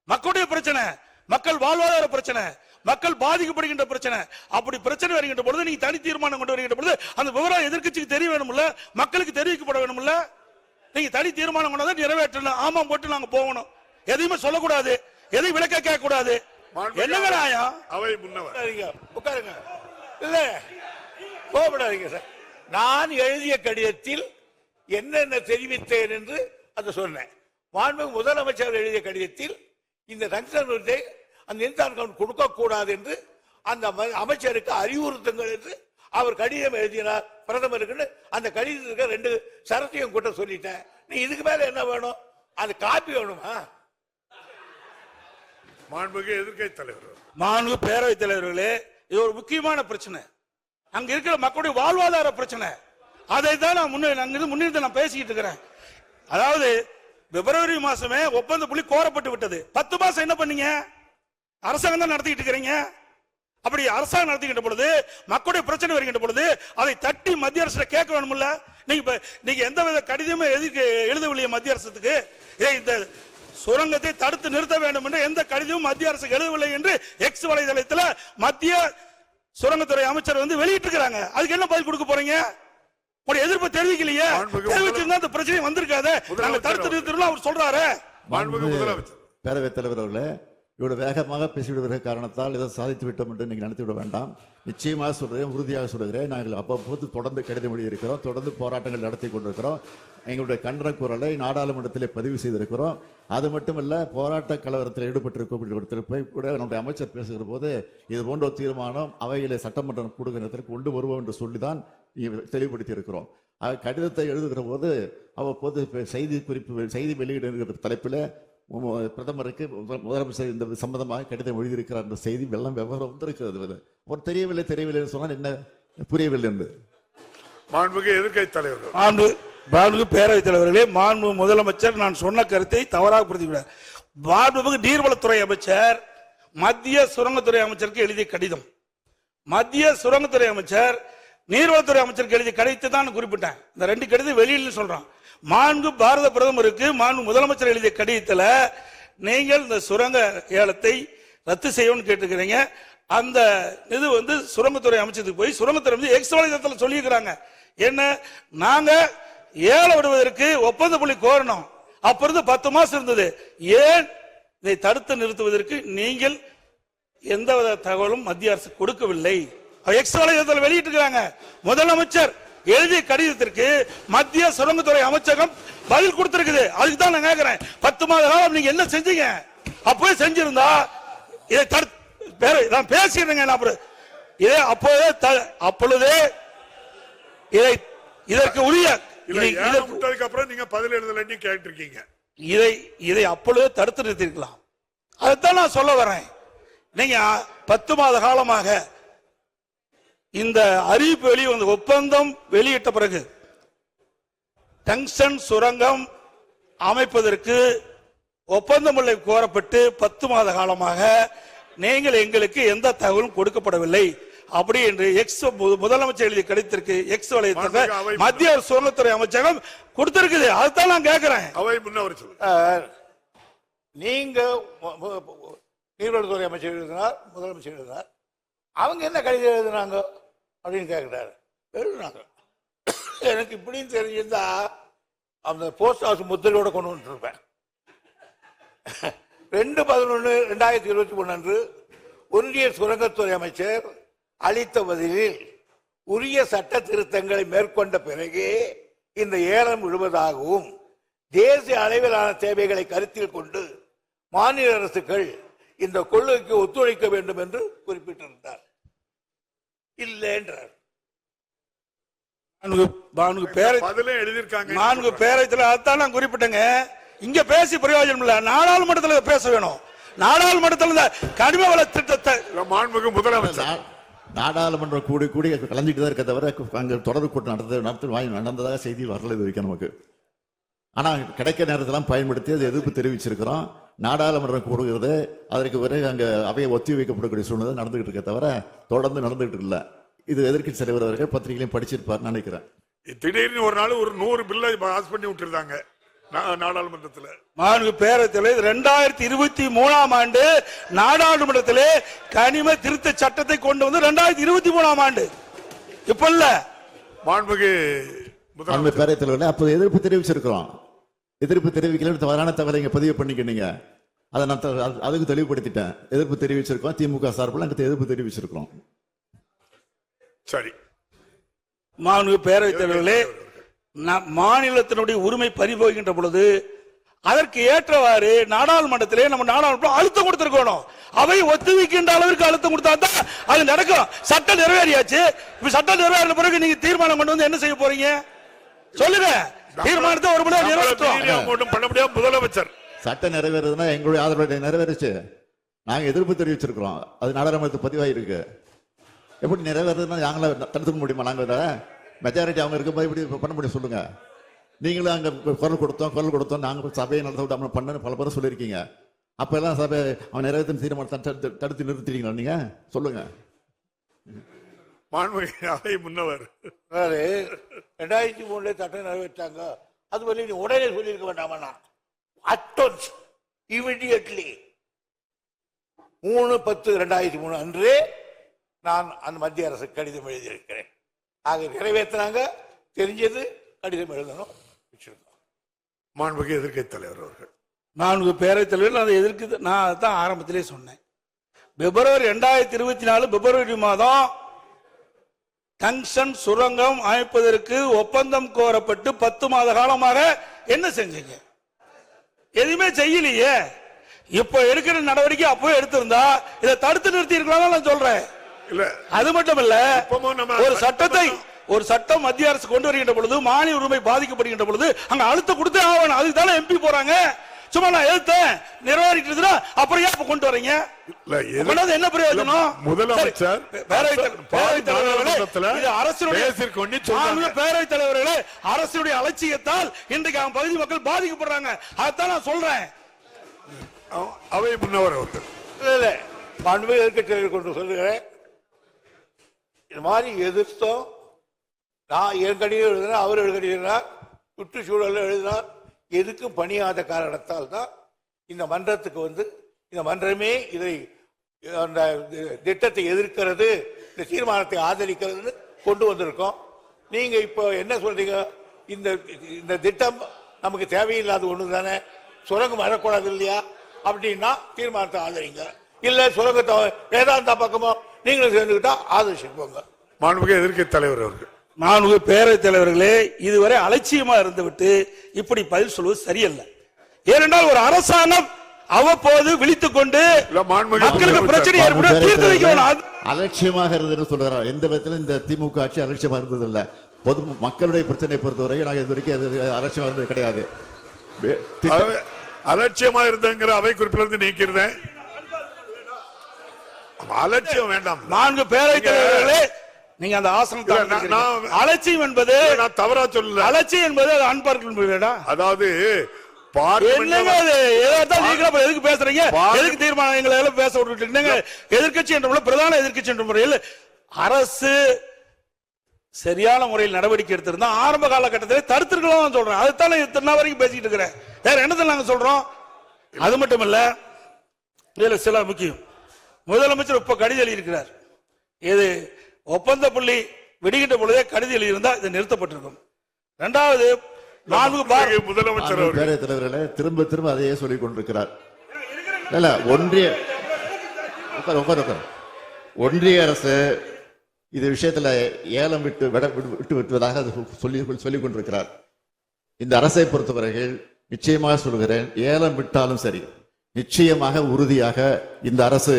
மக்களுடைய பிரச்சனை, மக்கள் வாழ்வாதார பிரச்சனை, மக்கள் பாதிக்கப்படுகின்ற பிரச்சனை. அப்படி பிரச்சனை வருகின்ற பொழுது நீங்க தனி தீர்மானம் கொண்டு வருகின்ற பொழுது அந்த விவரம் எதிர்க்கட்சிக்கு தெரிய வேணும்ல, மக்களுக்கு தெரிவிக்கப்பட வேணும்ல. நீங்க தனி தீர்மானம் கொண்டு நிறைவேற்றணும், ஆமாம் போட்டு நாங்க போகணும், எதையுமே சொல்லக்கூடாது, எதையும் விளக்க கேட்க கூடாது. என்னங்க நியாயம்? அவை முன்னவர் உட்காருங்க. இல்ல கோபப்படாதீங்க சார். நான் எழுதிய கடிதத்தில் என்னென்ன தெரிவித்தேன் என்று அதை சொன்னேன். மாண்புமிகு முதலமைச்சர் எழுதிய கடிதத்தில் இந்த தங்கம் அந்த இன்சான் கவுண்ட் கொடுக்க கூடாது என்று அந்த அமைச்சருக்கு அறிவுறுத்துங்கள் என்று அவர் கடிதம் எழுதினார் பிரதமருக்கு. அந்த கடிதத்துக்கு 2 சரத்தையும் கூட்ட சொல்லிட்டேன். நீ இதுக்கு மேல என்ன வேணும்? அது காப்பி வேணுமா? மாண்புமிகு எதிர்க்கட்சி தலைவர். மாண்புமிகு பேரவைத் தலைவர்களே, இது ஒரு முக்கியமான பிரச்சனை, அங்க இருக்கிற மக்களுடைய வாழ்வாதார பிரச்சனை. அதை தான் நான் முன்னிறுத்தி நான் பேசிக்கிட்டு இருக்கிறேன். அதாவது பிப்ரவரி மாசமே ஒப்பந்த புள்ளி கோரப்பட்டு விட்டது. 10 மாசம் என்ன பண்ணீங்க? அரசாங்கம் தான் நடத்திக்கிட்டு இருக்கிறீங்க. அப்படி அரசாங்கம் நடத்திக்கிட்ட பொழுது மக்களுடைய பிரச்சனை வருகின்ற பொழுது அதை தட்டி மத்திய அரசு கேட்க வேணும்ல. நீங்க எந்த வித கடிதமே எழுதவில்லையே மத்திய அரசுக்கு, இந்த சுரங்கத்தை தடுத்து நிறுத்த வேண்டும் என்று எந்த கடிதமும் மத்திய அரசுக்கு எழுதவில்லை என்று எக்ஸ் வலைதளத்தில் மத்திய சுரங்கத்துறை அமைச்சர் வெளியிட்டு இருக்காங்க. அதுக்கு என்ன பதில் கொடுக்க போறீங்க? உங்களுடைய எதிர்ப்பு தெரிவிக்கலையே, தெரிவிச்சிருந்தா அந்த பிரச்சனை வந்திருக்காது. நாங்க தடுத்து நிறுத்தணும் அவர் சொல்றாரு. பேரவைத் தலைவர் அவர்களே, இவ்வளவு வேகமாக பேசிவிடுகிற காரணத்தால் இதை சாதித்து விட்டோம் என்று நீங்க நினைத்து விட வேண்டாம். நிச்சயமாக சொல்றேன், உறுதியாக சொல்கிறேன், நாங்கள் அவ்வப்போது தொடர்ந்து கடிதம் எழுதியிருக்கிறோம், தொடர்ந்து போராட்டங்கள் நடத்தி கொண்டிருக்கிறோம், எங்களுடைய கண்டன குரலை நாடாளுமன்றத்திலே பதிவு செய்திருக்கிறோம். அது மட்டுமல்ல, போராட்ட கலவரத்தில் ஈடுபட்டிருக்க கூட நம்முடைய அமைச்சர் பேசுகிற போது இது போன்ற தீர்மானம் அவையிலே சட்டமன்றம் கூடுகிறதற்கு கொண்டு வருவோம் என்று சொல்லிதான் தெளிவுபடுத்தி இருக்கிறோம். கடிதத்தை எழுதுகிற போது அவ்வப்போது செய்தி வெளியிடுகிற தலைப்பில் பிரதமருக்கு முதலமைச்சர் இந்த சம்பந்தமாக கடிதம் எழுதியிருக்கிறார் என்ற செய்தி வெள்ளம் விவரம் வந்திருக்கிறது. ஒரு தெரியவில்லை சொன்னால் என்ன புரியவில்லை என்று. மாண்புமிகு எதிர்க்கட்சி தலைவர். மாண்புமிகு பேரவைத் தலைவர்களே, மாண்புமிகு முதலமைச்சர் நான் சொன்ன கருத்தை தவறாக புரிந்துவிட்டார். மாண்புமிகு நீர்வளத்துறை அமைச்சர் மத்திய சுரங்கத்துறை அமைச்சருக்கு எழுதிய கடிதம், மத்திய சுரங்கத்துறை அமைச்சர் நீர்வளத்துறை அமைச்சருக்கு எழுதிய கடிதத்தை தான் குறிப்பிட்டேன். இந்த 2 கடிதம் வெளியில் சொல்றான். மாண்பு பாரத பிரதமருக்கு மாண்பு முதலமைச்சர் எழுதிய கடிதத்தில் நீங்கள் இந்த சுரங்க ஏலத்தை ரத்து செய்யணும்னு கேட்டுக்கிறீங்க. அந்த இது சுரங்கத்துறை அமைச்சருக்கு போய் சுரங்கத்துறை எக்ஸ் வலைதளத்தில் சொல்லியிருக்கிறாங்க. என்ன, நாங்க ஏலம் விடுவதற்கு ஒப்பந்த புள்ளி கோரணும், அப்ப இருந்து 10 மாசம் இருந்தது, ஏன் இதை தடுத்து நிறுத்துவதற்கு நீங்கள் எந்தவித தகவலும் மத்திய அரசு கொடுக்கவில்லை. எக்ஸ் வலைதளத்தில் வெளியிட்டு இருக்காங்க. முதலமைச்சர் எழுதிய கடிதத்திற்கு மத்திய சுரங்கத்துறை அமைச்சகம் பதில் கொடுத்திருக்குது. அதுக்கு தான் நான் கேட்கிறேன், 10 மாத காலம் நீங்க என்ன செஞ்சீங்க? அப்பவே செஞ்சிருந்தா இதை நான் பேசிடுறேங்க. அப்பொழுதே இதற்கு உரிய அப்புறம் நீங்க பதில் எழுதலன்னு கேட்டிருக்கீங்க. இதை அப்பொழுதே தடுத்து நிறுத்திருக்கலாம். அதைத்தான் நான் சொல்ல வரேன். நீங்க 10 மாத காலமாக இந்த அறிவிப்பு வெளிவந்த ஒப்பந்தம் வெளியிட்ட பிறகு டங்ஸ்டன் சுரங்கம் அமைப்பதற்கு ஒப்பந்தமுல்லை கோரப்பட்டு 10 மாத காலமாக நீங்கள் எங்களுக்கு எந்த தகவலும் கொடுக்கப்படவில்லை அப்படி என்று முதலமைச்சர் எழுதிய கடிதத்திற்கு எக்ஸ் வலைத்தளத்தில் மத்திய சுரங்கத்துறை அமைச்சகம் கொடுத்திருக்குது. அதுதான் நான் கேட்கிறேன். அவை முன்னவர் சொல்லுங்க. நீங்க நீர்வளத்துறை அமைச்சர் எழுதினார், முதலமைச்சர் எழுதினார். அவங்க என்ன கடிதம் எழுதினாங்க அப்படின்னு கேட்கிறாரு. எழுதினாங்க. எனக்கு இப்படின்னு தெரிஞ்சிருந்தா அந்த போஸ்ட் ஹவுஸ் முத்திரையோட கொண்டு வந்துருப்பேன். 2/11/2023 அன்று ஒன்றிய சுரங்கத்துறை அமைச்சர் அளித்த பதிலில் உரிய சட்ட திருத்தங்களை மேற்கொண்ட பிறகே இந்த ஏலம் விழுவதாகவும் தேசிய அளவிலான தேவைகளை கருத்தில் கொண்டு மாநில அரசுகள் இந்த கொள்கைக்கு ஒத்துழைக்க வேண்டும் என்று குறிப்பிட்டிருந்தார். இல்லை என்றார். பேரத்தில் அதான் நான் குறிப்பிட்டேங்க. இங்க பேசி பிரயோஜனம் இல்ல, நாடாளுமன்றத்தில் பேச வேணும். நாடாளுமன்றத்தில் கனிம வள திட்டத்தை முதலமைச்சர் நாடாளுமன்றம் கூடி கூடி கலந்துட்டு தான் இருக்க தவிர அங்க தொடர்பு கூட்டம் நடந்ததாக செய்தி வரல இது வரைக்கும் நமக்கு. ஆனா கிடைக்க நேரத்தெல்லாம் பயன்படுத்தி அது எதிர்ப்பு தெரிவிச்சிருக்கிறோம். நாடாளுமன்றம் கூடுகிறது, அதற்கு பிறகு அங்க அவையை ஒத்தி வைக்கப்படக்கூடிய சூழ்நிலை நடந்துகிட்டு இருக்க தவிர தொடர்ந்து நடந்துகிட்டு இல்ல. இது எதிர்க்கட்சி தலைவர் அவர்கள் பத்திரிகையிலையும் படிச்சிருப்பார் நினைக்கிறேன். திடீர்னு ஒரு நாள் ஒரு 100 பில்லை பாஸ் பண்ணி விட்டுருந்தாங்க நாடாளுமன்றத்தில். பேரத்தில் 2023 ஆண்டு நாடாளுமன்றத்திலே கனிம திருத்த சட்டத்தை கொண்டு வந்து 2023 ஆண்டு இப்ப இல்ல மாண்புமிகு பேரவைத் தலைவர் அப்ப எதிர்ப்பு தெரிவிச்சிருக்கிறோம். எதிர்ப்பு தெரிவிக்கல தவறான தகவலை இங்க பதிவு பண்ணிக்கிட்டீங்க. அதை நான் அதுக்கு தெளிவுபடுத்திட்டேன். எதிர்ப்பு தெரிவிச்சிருக்கோம். திமுக சார்பில் அங்க எதிர்ப்பு தெரிவிச்சிருக்கிறோம். சரி மாண்புமிகு பேரவைத் தலைவர்களே, மாநிலத்தினுடைய உரிமை பறிபோகின்ற பொழுது அதற்கு ஏற்றவாறு நாடாளுமன்றத்திலே நம்ம நாடாளுமன்றம் அழுத்தம் கொடுத்திருக்கணும். அவை ஒத்துழைக்கின்ற அளவிற்கு அழுத்தம் கொடுத்தா தான் அது நடக்கும். சட்டம் நிறைவேறியாச்சு. இப்ப சட்டம் நிறைவேறின பிறகு நீங்க தீர்மானம் கொண்டு வந்து என்ன செய்ய போறீங்க சொல்லுங்க. தீர்மானத்தை ஒரு மணி நேரம் பண்ண முடியாது. முதலமைச்சர் சட்டம் நிறைவேறதுன்னா எங்களுடைய ஆதரவு நிறைவேறிச்சு. நாங்க எதிர்ப்பு தெரிவிச்சிருக்கிறோம். அது நாடாளுமன்றத்தில் பதிவாயிருக்கு. எப்படி நிறைவேறதுன்னா நாங்கள தடுத்துக்க முடியுமா? நாங்க மெஜாரிட்டி அவங்க இருக்கும்போது இப்படி பண்ண முடியும் சொல்லுங்க. நீங்களும் அங்க குரல் கொடுத்தோம் நாங்க சபையை நடத்த விடாம பண்ண பல பேர் சொல்லியிருக்கீங்க. அப்ப எல்லாம் சபை அவன் நிறைவேற்ற தீர்மானத்தை தடுத்து நிறுத்திட்டீங்களா? நீங்க சொல்லுங்க. முன்னவர் 2003 சட்டம் நிறைவேற்றாங்க. அது வரை நீ உடனே சொல்லியிருக்க வேண்டாமா? அட்டோன்ஸ் இமிடியட்லி 3/10/2003 அன்று நான் அந்த மத்திய அரசு கடிதம் எழுதியிருக்கிறேன். ஆக நிறைவேற்றினாங்க, தெரிஞ்சது, கடிதம் எழுதணும். மாண்புமிகு எதிர்க்கட்சி தலைவர் அவர்கள். நான்கு பேரவைத் தலைவர்கள் அதை எதிர்க்கு நான் தான் ஆரம்பத்திலே சொன்னேன். பிப்ரவரி 2024 பிப்ரவரி மாதம் டங்ஸ்டன் சுரங்கம் அமைப்பதற்கு ஒப்பந்தம் கோரப்பட்டு 10 மாத காலமாக என்ன செஞ்சீங்க? எதுவுமே செய்யலையே. இப்ப எடுக்கிற நடவடிக்கை அப்போ எடுத்திருந்தா இதை தடுத்து நிறுத்தி இருக்கலாம் நான் சொல்றேன். அது மட்டும் இல்ல, ஒரு சட்டம் மத்திய அரசு கொண்டு வருகின்ற பொழுது மாநில உரிமை பாதிக்கப்படுகின்ற பொழுது அங்க அழுத்தம் கொடுத்தே ஆகணும். அதுக்கு தானே எம்பி போறாங்க. சும்மா நான் எழுத்தேன் நிறைவேறிட்டு அப்புறம் ஏன் கொண்டு வரீங்க? என்ன பிரயோஜனம்? முதலமைச்சர் பேரவைத் தலைவர்களே, அரசுடைய அலட்சியத்தால் இன்றைக்கு அவன் பகுதி மக்கள் பாதிக்கப்படுறாங்க. அதைத்தான் நான் சொல்றேன். அவை முன்னவர் அவர்கள் எதிர்க்கட்சியை கொண்டு சொல்லுகிறேன். இது மாதிரி எதிர்த்தோம். நான் என் கடிதம் எழுதினா, அவர் எழுதினார், சுற்றுச்சூழல் எழுதினார். எதுக்கும் பணியாத காரணத்தால் தான் இந்த மன்றத்துக்கு வந்து இந்த மன்றமே இதை அந்த திட்டத்தை எதிர்க்கிறது, இந்த தீர்மானத்தை ஆதரிக்கிறது கொண்டு வந்திருக்கோம். நீங்க இப்போ என்ன சொல்றீங்க? இந்த திட்டம் நமக்கு தேவையில்லாத ஒண்ணு தானே, சுரங்கம் வரக்கூடாது இல்லையா அப்படின்னா தீர்மானத்தை ஆதரிங்க. இல்ல சுரங்கத்தை வேதாந்தா பக்கமோ நீங்களும் சேர்ந்துக்கிட்டா ஆதரிச்சுக்கோங்க. மாண்புமிகு எதிர்க்கட்சி தலைவர் அவர்கள். மாண்புமிகு பேரவைத் தலைவர்களே, இதுவரை அலட்சியமா இருந்துவிட்டு இப்படி பதில் சொல்வது சரியல்ல. ஏனென்றால் ஒரு அரசாங்கம் அவ்வப்போது விழித்துக் கொண்டு மக்களுக்கு பிரச்சனை ஏற்படும் தீர்த்து வைக்கணும். அலட்சியமாக இருந்தது சொல்றாரு. எந்த விதத்திலும் இந்த திமுக ஆட்சி அலட்சியமா இருந்தது இல்ல. பொது மக்களுடைய பிரச்சனை பொறுத்தவரை நாங்கள் இது வரைக்கும் அலட்சியமா இருந்தது கிடையாது. அலட்சியமா இருந்தங்கிற அவை குறிப்பிலிருந்து நீக்கிறேன். அலட்சியம் வேண்டாம். நான்கு பேரவைத் தலைவர்களே, நீங்க அந்த ஆசனம் அலட்சியம் என்பது நான் தவறா சொல்லல. அலட்சியம் என்பது அது அன்பார்க்க. அதாவது எதுக்கு பேசுறீங்க? எதுக்கு தீர்மானம் எங்களை பேச விட்டுட்டு எதிர்கட்சி என்ற பிரதான எதிர்கட்சி என்ற முறையில் அரசு சரியான முறையில் நடவடிக்கை எடுத்திருந்தா ஆரம்ப காலகட்டத்தில் தடுத்திருக்கலாம் சொல்றேன். அதுதான் இத்தனை வரைக்கும் பேசிட்டு இருக்கிறேன். வேற என்னத்தை நாங்க சொல்றோம்? அது மட்டும் இல்ல, இதுல சில முக்கியம். முதலமைச்சர் இப்ப கடிதம் எழுதியிருக்கிறார். இது ஒப்பந்த புள்ளி வெடிக்கின்ற பொழுதே கடிதம் எழுதியிருந்தா இது நிறுத்தப்பட்டிருக்கும். இரண்டாவது, முதலமைச்சர் பேரவைத் தலைவர்களே திரும்ப திரும்ப அதையே சொல்லிக் கொண்டிருக்கிறார். இல்ல ஒன்றிய அரசு இது விஷயத்துல ஏலம் விட்டு விட்டுவதாக சொல்லிக் கொண்டிருக்கிறார். இந்த அரசை பொறுத்தவரைகள் நிச்சயமாக சொல்கிறேன், ஏலம் விட்டாலும் சரி, நிச்சயமாக உறுதியாக இந்த அரசு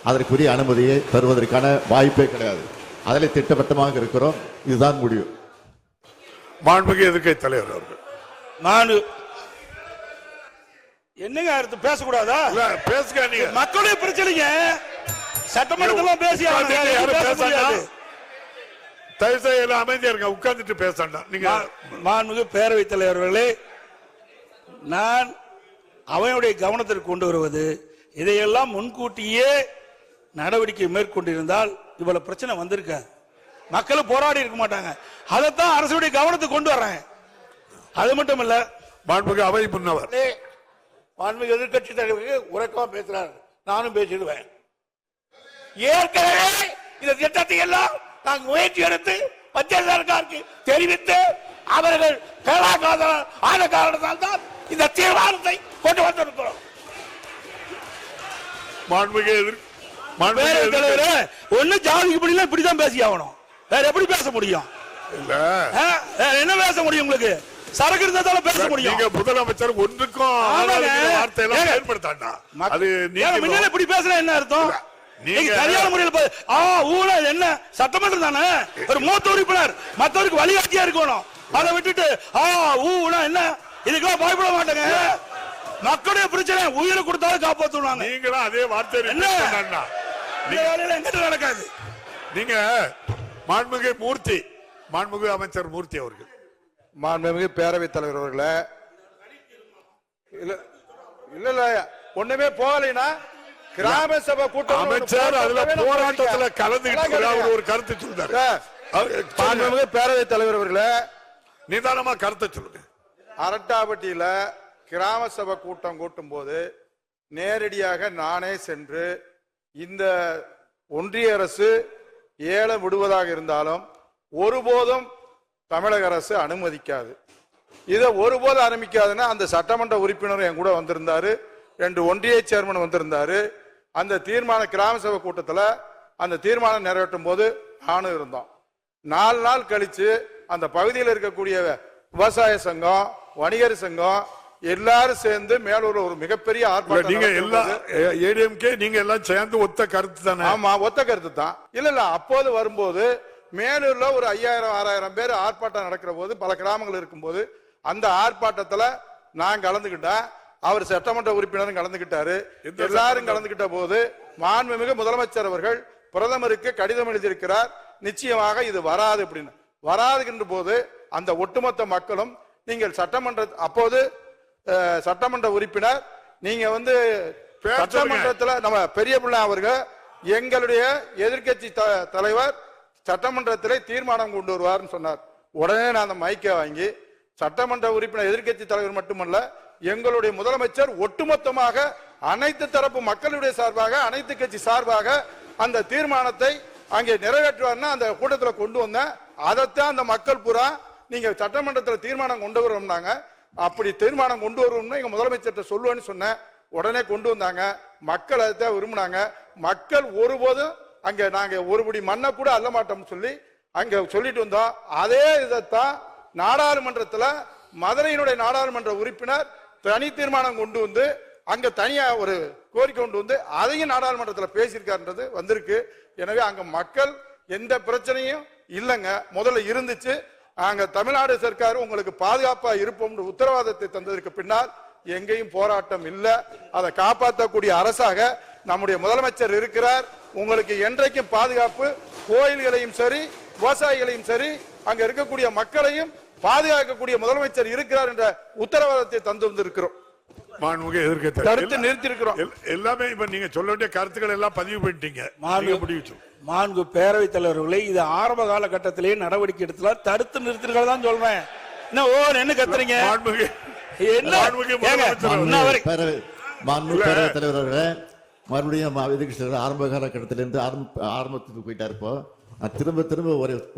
அதற்குரிய அனுமதியை தருவதற்கான வாய்ப்பே கிடையாது. அதில் திட்டவட்டமாக இருக்கிறோம். இதுதான் முடிவு. மாண்புமிகு எதிர்க்கட்சி தலைவர் அவர்கள், நான் என்னங்க அடுத்து பேசக்கூடாதா? பேசுங்க. நீங்க மக்களுடைய பிரச்சனைங்க சட்டமன்றத்தில் பேசி தயவு செய்து அமைதியா இருங்க, உட்கார்ந்துட்டு பேசண்டா. நீங்க மாண்புமிகு பேரவைத் தலைவர்களே, நான் அவையுடைய கவனத்திற்கு கொண்டு வருவது, இதையெல்லாம் முன்கூட்டியே நடவடிக்கை மேற்கொண்டிருந்தால் இவ்வளவு பிரச்சனை வந்திருக்க, மக்கள் போராடி இருக்க மாட்டாங்க. அதைத்தான் அரசுடைய கவனத்துக்கு கொண்டு வர்றேன். அது மட்டும் இல்ல, மாண்புமிகு அவை முன்னவர், மாண்புமிகு எதிர்கட்சி தலைவருக்கு உறக்கமா பேசுறாரு, நானும் பேசிடுவேன். ஏற்கனவே இந்த திட்டத்தை எல்லாம் நாங்கள் முயற்சி எடுத்து மத்திய சர்க்காருக்கு தெரிவித்து அவர்கள் ஆன காரணத்தால் தான் இந்த தீர்மானத்தை கொண்டு வந்திருக்கிறோம். மாண்புமிகு தலைவரே, ஒண்ணு ஜாதிக்கு படியில இப்படிதான் பேசி ஆகணும். வேற எப்படி பேச முடியும்? என்ன பேச முடியும்? உங்களுக்கு சரக்கு இருந்தாலும் பேச முடியும். நீங்க முதலமைச்சர் ஒன்றுக்கும் வார்த்தையெல்லாம் பயன்படுத்தாண்டா. அது நீங்க இப்படி பேசுற என்ன அர்த்தம்? நீங்க சரியான முறையில் என்ன சட்டமன்றம் தானே, ஒரு மூத்த உறுப்பினர் மற்றவருக்கு வழிகாட்டியா இருக்கணும். அதை விட்டுட்டு என்ன இதுக்கெல்லாம் பயப்பட மாட்டேங்க. மக்களுடைய பிரச்சனை உயிரை கொடுத்தாலும் காப்பாற்றுவாங்க. நீங்களும் அதே வார்த்தை எங்கிட்ட நடக்காது. நீங்க மாண்புமிகு மூர்த்தி, மாண்புமிகு அமைச்சர் மூர்த்தி அவர்கள். மாண்புமிகு பேரவைத் தலைவர் அவர்களே, இல்ல இல்ல ஒண்ணுமே போகலைன்னா கிராம சபை கூட்டம் அமைச்சர் அதுல போராட்டத்துல கலந்துக்கிட்டு ஒரு கருத்து சொல்றாரு. மாண்புமிகு பேரவைத் தலைவர் அவர்களே, நிதானமா கருத்தை சொல்லுங்க. அரட்டாப்பட்டியில கிராம சபை கூட்டம் கூட்டும் போது நேரடியாக நானே சென்று இந்த ஒன்றிய அரசு ஏலம் விடுவதாக இருந்தாலும் ஒருபோதும் தமிழக அரசு அனுமதிக்காது. இதை ஒருபோதும் அனுமதிக்காதுன்னா அந்த சட்டமன்ற உறுப்பினர் என் கூட வந்திருந்தாரு, 2 ஒன்றிய சேர்மன் வந்திருந்தாரு. அந்த தீர்மான கிராம சபை கூட்டத்தில் அந்த தீர்மானம் நிறைவேற்றும் போது நானும் இருந்தோம். 4 நாள் கழிச்சு அந்த பகுதியில் இருக்கக்கூடிய விவசாய சங்கம், வணிகர் சங்கம் எல்லாரும் சேர்ந்து மேலூர்ல ஒரு மிகப்பெரிய ஆர்ப்பாட்டம். நீங்க எல்லாம் ஏடிஎம்கே நீங்க எல்லாம் சேர்ந்து ஒத்த கருத்து தானே? ஆமா, ஒத்த கருத்து தான். இல்ல அப்போது வரும்போது மேலூர்ல ஒரு 5000-6000 பேர் ஆர்ப்பாட்டம் நடக்கிற போது, பல கிராமங்கள் இருக்கும்போது அந்த ஆர்ப்பாட்டத்துல நான் கலந்துகிட்டேன். அவர் சட்டமன்ற உறுப்பினரும் கலந்துகிட்டாரு. எல்லாரும் கலந்துகிட்ட போது மாண்புமிகு முதலமைச்சர் அவர்கள் பிரதமருக்கு கடிதம் எழுதியிருக்கிறார், நிச்சயமாக இது வராது அப்படின்னு. வராதுகின்ற போது அந்த ஒட்டுமொத்த மக்களும் நீங்கள் அப்போது சட்டமன்ற உறுப்பினர் நீங்க சட்டமன்றத்தில் நம்ம பெரிய பிள்ளை அவர்கள் எங்களுடைய எதிர்கட்சி தலைவர் சட்டமன்றத்தில் தீர்மானம் கொண்டு வருவார்னு சொன்னார். உடனே நான் அந்த மைக்கை வாங்கி சட்டமன்ற உறுப்பினர் எதிர்கட்சி தலைவர் மட்டுமல்ல எங்களுடைய முதலமைச்சர் ஒட்டுமொத்தமாக அனைத்து தரப்பு மக்களுடைய சார்பாக அனைத்து கட்சி சார்பாக அந்த தீர்மானத்தை அங்கே நிறைவேற்றுவார்னா அந்த கூட்டத்தில் கொண்டு வந்தேன். அதைத்தான் அந்த மக்கள் பூரா நீங்க சட்டமன்றத்தில் தீர்மானம் கொண்டு வருவோம்னாங்க. அப்படி தீர்மானம் கொண்டு வருவோம்னா எங்க முதலமைச்சர்கிட்ட சொல்லுவேன்னு சொன்னேன். உடனே கொண்டு வந்தாங்க. மக்கள் அதைத்தான் விரும்பினாங்க. மக்கள் ஒருபோதும் அங்க நாங்க ஒருபடி மண்ணை கூட அள்ள மாட்டோம்னு சொல்லி அங்க சொல்லிட்டு வந்தோம். அதே இதைத்தான் நாடாளுமன்றத்துல மதுரையினுடைய நாடாளுமன்ற உறுப்பினர் தனி தீர்மானம் கொண்டு வந்து அங்க தனியா ஒரு கோரிக்கை கொண்டு வந்து அதையும் நாடாளுமன்றத்தில் பேசியிருக்காருன்றது வந்திருக்கு. எனவே அங்க மக்கள் எந்த பிரச்சனையும் இல்லைங்க. முதல்ல இருந்துச்சு. அங்க தமிழ்நாடு சர்க்கார் உங்களுக்கு பாதுகாப்பா இருப்போம் உத்தரவாதத்தை தந்ததற்கு பின்னால் எங்கேயும் போராட்டம் இல்லை. அதை காப்பாற்றக்கூடிய அரசாக நம்முடைய முதலமைச்சர் இருக்கிறார். உங்களுக்கு என்றைக்கும் பாதுகாப்பு, கோயில்களையும் சரி விவசாயிகளையும் சரி அங்க இருக்கக்கூடிய மக்களையும் பாதுகாக்கக்கூடிய முதலமைச்சர் இருக்கிறார் என்ற உத்தரவாதத்தை தந்திருக்கிறோம். மாண்புமிகு எதிர்க்கட்சி தடுத்து நிறுத்தி இருக்கிறோம். எல்லாமே இப்ப நீங்க சொல்ல வேண்டிய கருத்துக்கள் எல்லாம் பதிவு பண்ணிட்டீங்க. மாண்பு பேரவைத் தலைவர்களே, இது ஆரம்ப காலகட்டத்திலேயே நடவடிக்கை எடுத்துல தடுத்து நிறுத்திருக்கிறதா சொல்றேன். என்ன கத்துறீங்க? பேரவைத் தலைவர்களே, மறுபடியும் எதிர்க்கட்சிகள் ஆரம்ப காலகட்டத்திலிருந்து ஆரம்பத்துக்கு போயிட்டா இருப்போ நான் திரும்ப திரும்ப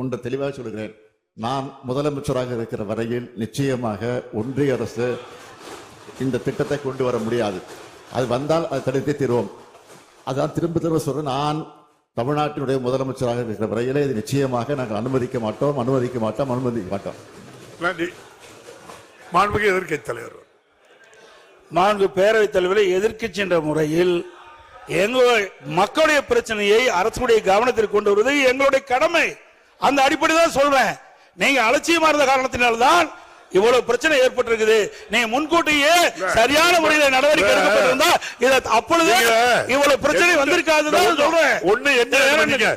ஒன்றை தெளிவாக சொல்கிறேன். நான் முதலமைச்சராக இருக்கிற வரையில் நிச்சயமாக ஒன்றிய அரசு இந்த திட்டத்தை கொண்டு வர முடியாது. அது வந்தால் அதை தடுத்தே தீர்வோம். அதான் திரும்ப திரும்ப சொல்றேன். நான் தமிழ்நாட்டினுடைய முதலமைச்சராக இருக்கிற வரையிலே இது நிச்சயமாக நாங்கள் அனுமதிக்க மாட்டோம். நன்றி. மாண்புமிகு எதிர்க்கட்சி தலைவர். மாண்பு பேரவைத் தலைவரை எதிர்க்கட்சி என்ற முறையில் எங்களுடைய மக்களுடைய பிரச்சனையை அரசுடைய கவனத்திற்கு கொண்டு வருவது எங்களுடைய கடமை. அந்த அடிப்படையில் தான் சொல்றேன். நீங்க அலட்சியமா இருந்த காரணத்தினால்தான் இவ்வளவு பிரச்சனை ஏற்பட்டிருக்குது. நீங்க முன்கூட்டியே சரியான முறையில் நடவடிக்கை எடுக்கப்பட்டிருந்தா அப்பொழுது இவ்வளவு பிரச்சனை வந்திருக்காதுதான் சொல்றேன். ஒண்ணு என்ன,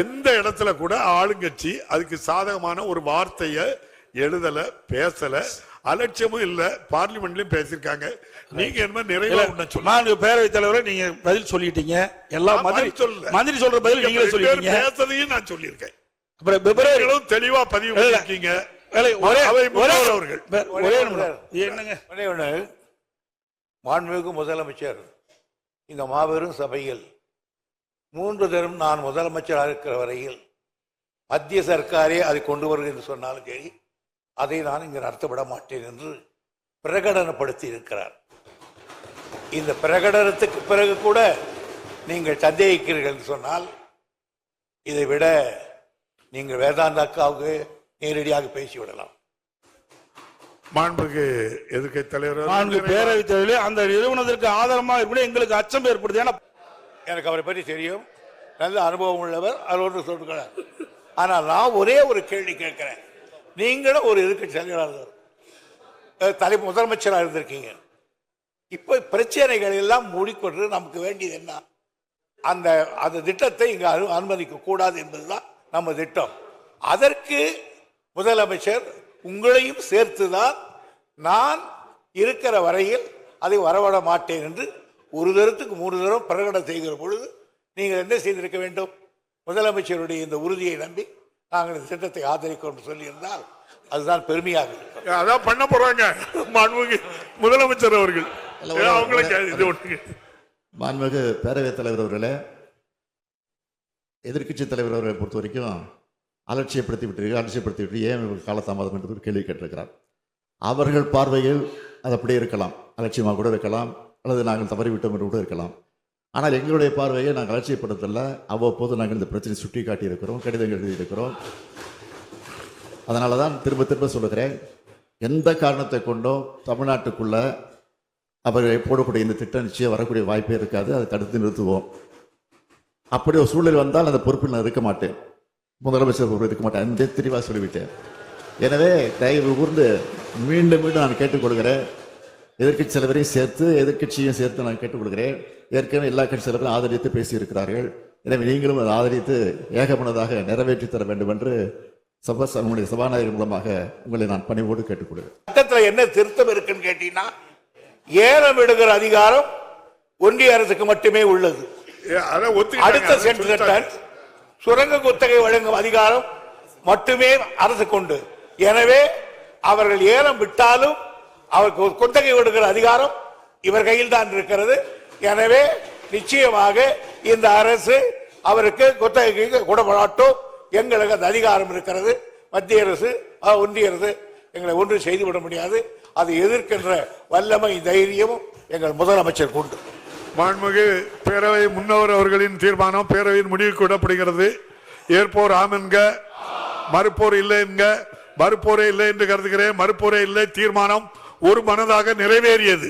எந்த இடத்துல கூட ஆளுங்கட்சி அதுக்கு சாதகமான ஒரு வார்த்தையை எழுதல, பேசல, அலட்சியமும் இல்ல. பார்லிமெண்ட்லயும் பேசிருக்காங்க. நீங்க என்ன நிறைவா சொல்லுங்க. பேரவைத் தலைவரை நீங்க பதில் சொல்லிட்டீங்க. எல்லாம் மந்திரி சொல்ற பதில் நீங்களே சொல்லிட்டீங்க. பேசுறதையும் நான் சொல்லியிருக்கேன். அப்புறம் பிப்ரவரியிலும் தெளிவா பதிவு பண்ணிருக்கீங்க. மாண்புமிகு முதலமைச்சர் இந்த மாபெரும் சபையில் 3 தரம் நான் முதலமைச்சராக இருக்கிற வரையில் மத்திய சர்க்காரே அதை கொண்டு வருகிறது என்று சொன்னாலும் சரி, அதை நான் இங்கு நடத்தப்பட மாட்டேன் என்று பிரகடனப்படுத்தி இருக்கிறார். இந்த பிரகடனத்துக்கு பிறகு கூட நீங்கள் சந்தேகிக்கிறீர்கள் என்று சொன்னால் இதை விட நீங்கள் வேதாந்தா அக்காவுக்கு நேரடியாக பேசிவிடலாம். மாண்புமிகு எதிர்க்கட்சி தலைவர், மாண்பு பேரவைத் தலைவரே, அந்த நிறுவனத்திற்கு ஆதாரமாக இருப்பது எங்களுக்கு அச்சம் ஏற்படுது. எனக்கு அவரை பற்றி தெரியும், நல்ல அனுபவம் உள்ளவர், அது ஒன்று சொல்லுகிறார். ஆனால் நான் ஒரே ஒரு கேள்வி கேட்கிறேன். நீங்களும் ஒரு எதிர்க்கட்சி தலைவர் முதலமைச்சராக இருந்திருக்கீங்க. இப்போ பிரச்சனைகள் எல்லாம் மூடிக்கொண்டு நமக்கு வேண்டியது என்ன? அந்த திட்டத்தை இங்கு அனுமதிக்க கூடாது என்பதுதான் நம்ம திட்டம். அதற்கு முதலமைச்சர் உங்களையும் சேர்த்துதான் நான் இருக்கிற வரையில் அதை வரவிட மாட்டேன் என்று ஒரு தரத்துக்கு 3 தரம் பிரகடனம் செய்கிற பொழுது நீங்கள் என்ன செய்திருக்க வேண்டும்? முதலமைச்சருடைய இந்த உறுதியை நம்பி நாங்கள் இந்த திட்டத்தை ஆதரிக்கிறோம் சொல்லியிருந்தால் அதுதான் பெருமையாக இருக்கும். அதான் பண்ண போறாங்க மாண்புமிகு முதலமைச்சர் அவர்கள். மாண்புமிகு பேரவைத் தலைவர் அவர்களே, எதிர்க்கட்சி தலைவர் அவர்களை பொறுத்த வரைக்கும் அலட்சியப்படுத்தி விட்டு ஏன் காலதாமதம் என்று ஒரு கேள்வி கேட்டிருக்கிறார். அவர்கள் பார்வையில் அது அப்படியே இருக்கலாம், அலட்சியமாக கூட இருக்கலாம், அல்லது நாங்கள் தவறிவிட்டோம் என்று கூட இருக்கலாம். ஆனால் எங்களுடைய பார்வையை நாங்கள் அலட்சியப்படுத்தல. அவ்வப்போது நாங்கள் இந்த பிரச்சனை சுட்டி காட்டியிருக்கிறோம், கடிதங்கள் எழுதியிருக்கிறோம். அதனால தான் திரும்ப திரும்ப சொல்லுகிறேன், எந்த காரணத்தை கொண்டோ தமிழ்நாட்டுக்குள்ள அவர்கள் போடக்கூடிய இந்த திட்டம் நிச்சயம் வரக்கூடிய வாய்ப்பே இருக்காது. அதை தடுத்து நிறுத்துவோம். அப்படி ஒரு சூழல் வந்தால் அந்த பொறுப்பில் நான் இருக்க மாட்டேன், முதலமைச்சர் பொறுப்பு இருக்க மாட்டேன். அந்த தெளிவாக சொல்லிவிட்டேன். எனவே தயவு கூர்ந்து மீண்டும் மீண்டும் நான் கேட்டுக்கொள்கிறேன், எதிர்க்கட்சி தலைவரையும் சேர்த்து எதிர்க்கட்சியும் சேர்த்து நான் கேட்டுக்கொள்கிறேன். ஏற்கனவே எல்லா கட்சி தலைவர்களும் ஆதரித்து பேசியிருக்கிறார்கள். எனவே நீங்களும் அதை ஆதரித்து ஏகமனதாக நிறைவேற்றி தர வேண்டும் என்று நம்முடைய சபாநாயகர் மூலமாக உங்களை நான் பணிவோடு கேட்டுக்கொள்கிறேன். சட்டத்தில் என்ன திருத்தம் இருக்குன்னு கேட்டீங்கன்னா, ஏலம் விடுகிற அதிகாரம் ஒன்றிய அரசுக்கு மட்டுமே உள்ளது. அடுத்த சென்டர் சுரங்க குத்தகை வழங்கும் அதிகாரம் மட்டுமே அரசு கொண்டு. எனவே அவர்கள் ஏலம் விட்டாலும் அவருக்கு குத்தகை விடுகிற அதிகாரம் இவர் கையில் தான் இருக்கிறது. எனவே நிச்சயமாக இந்த அரசு அவருக்கு குத்தகைக்கு கொடுப்படாட்டும். எங்களுக்கு அந்த அதிகாரம் இருக்கிறது. மத்திய அரசு ஒன்றிய அரசு எங்களை ஒன்றும் செய்துவிட முடியாது. அதை எதிர்க்கின்ற வல்லமை தைரியமும் எங்கள் முதலமைச்சர் கொண்டு. மாண்புமிகு பேரவை முன்னவர் அவர்களின் தீர்மானம் பேரவையின் முடிவுக்கு விடப்படுகிறது. ஏற்போர் ஆம் என்க, மறுப்போர் இல்லை என்க. மறுப்போரே இல்லை என்று கருதுகிறேன். மறுப்போரே இல்லை. தீர்மானம் ஒரு மனதாக நிறைவேறியது.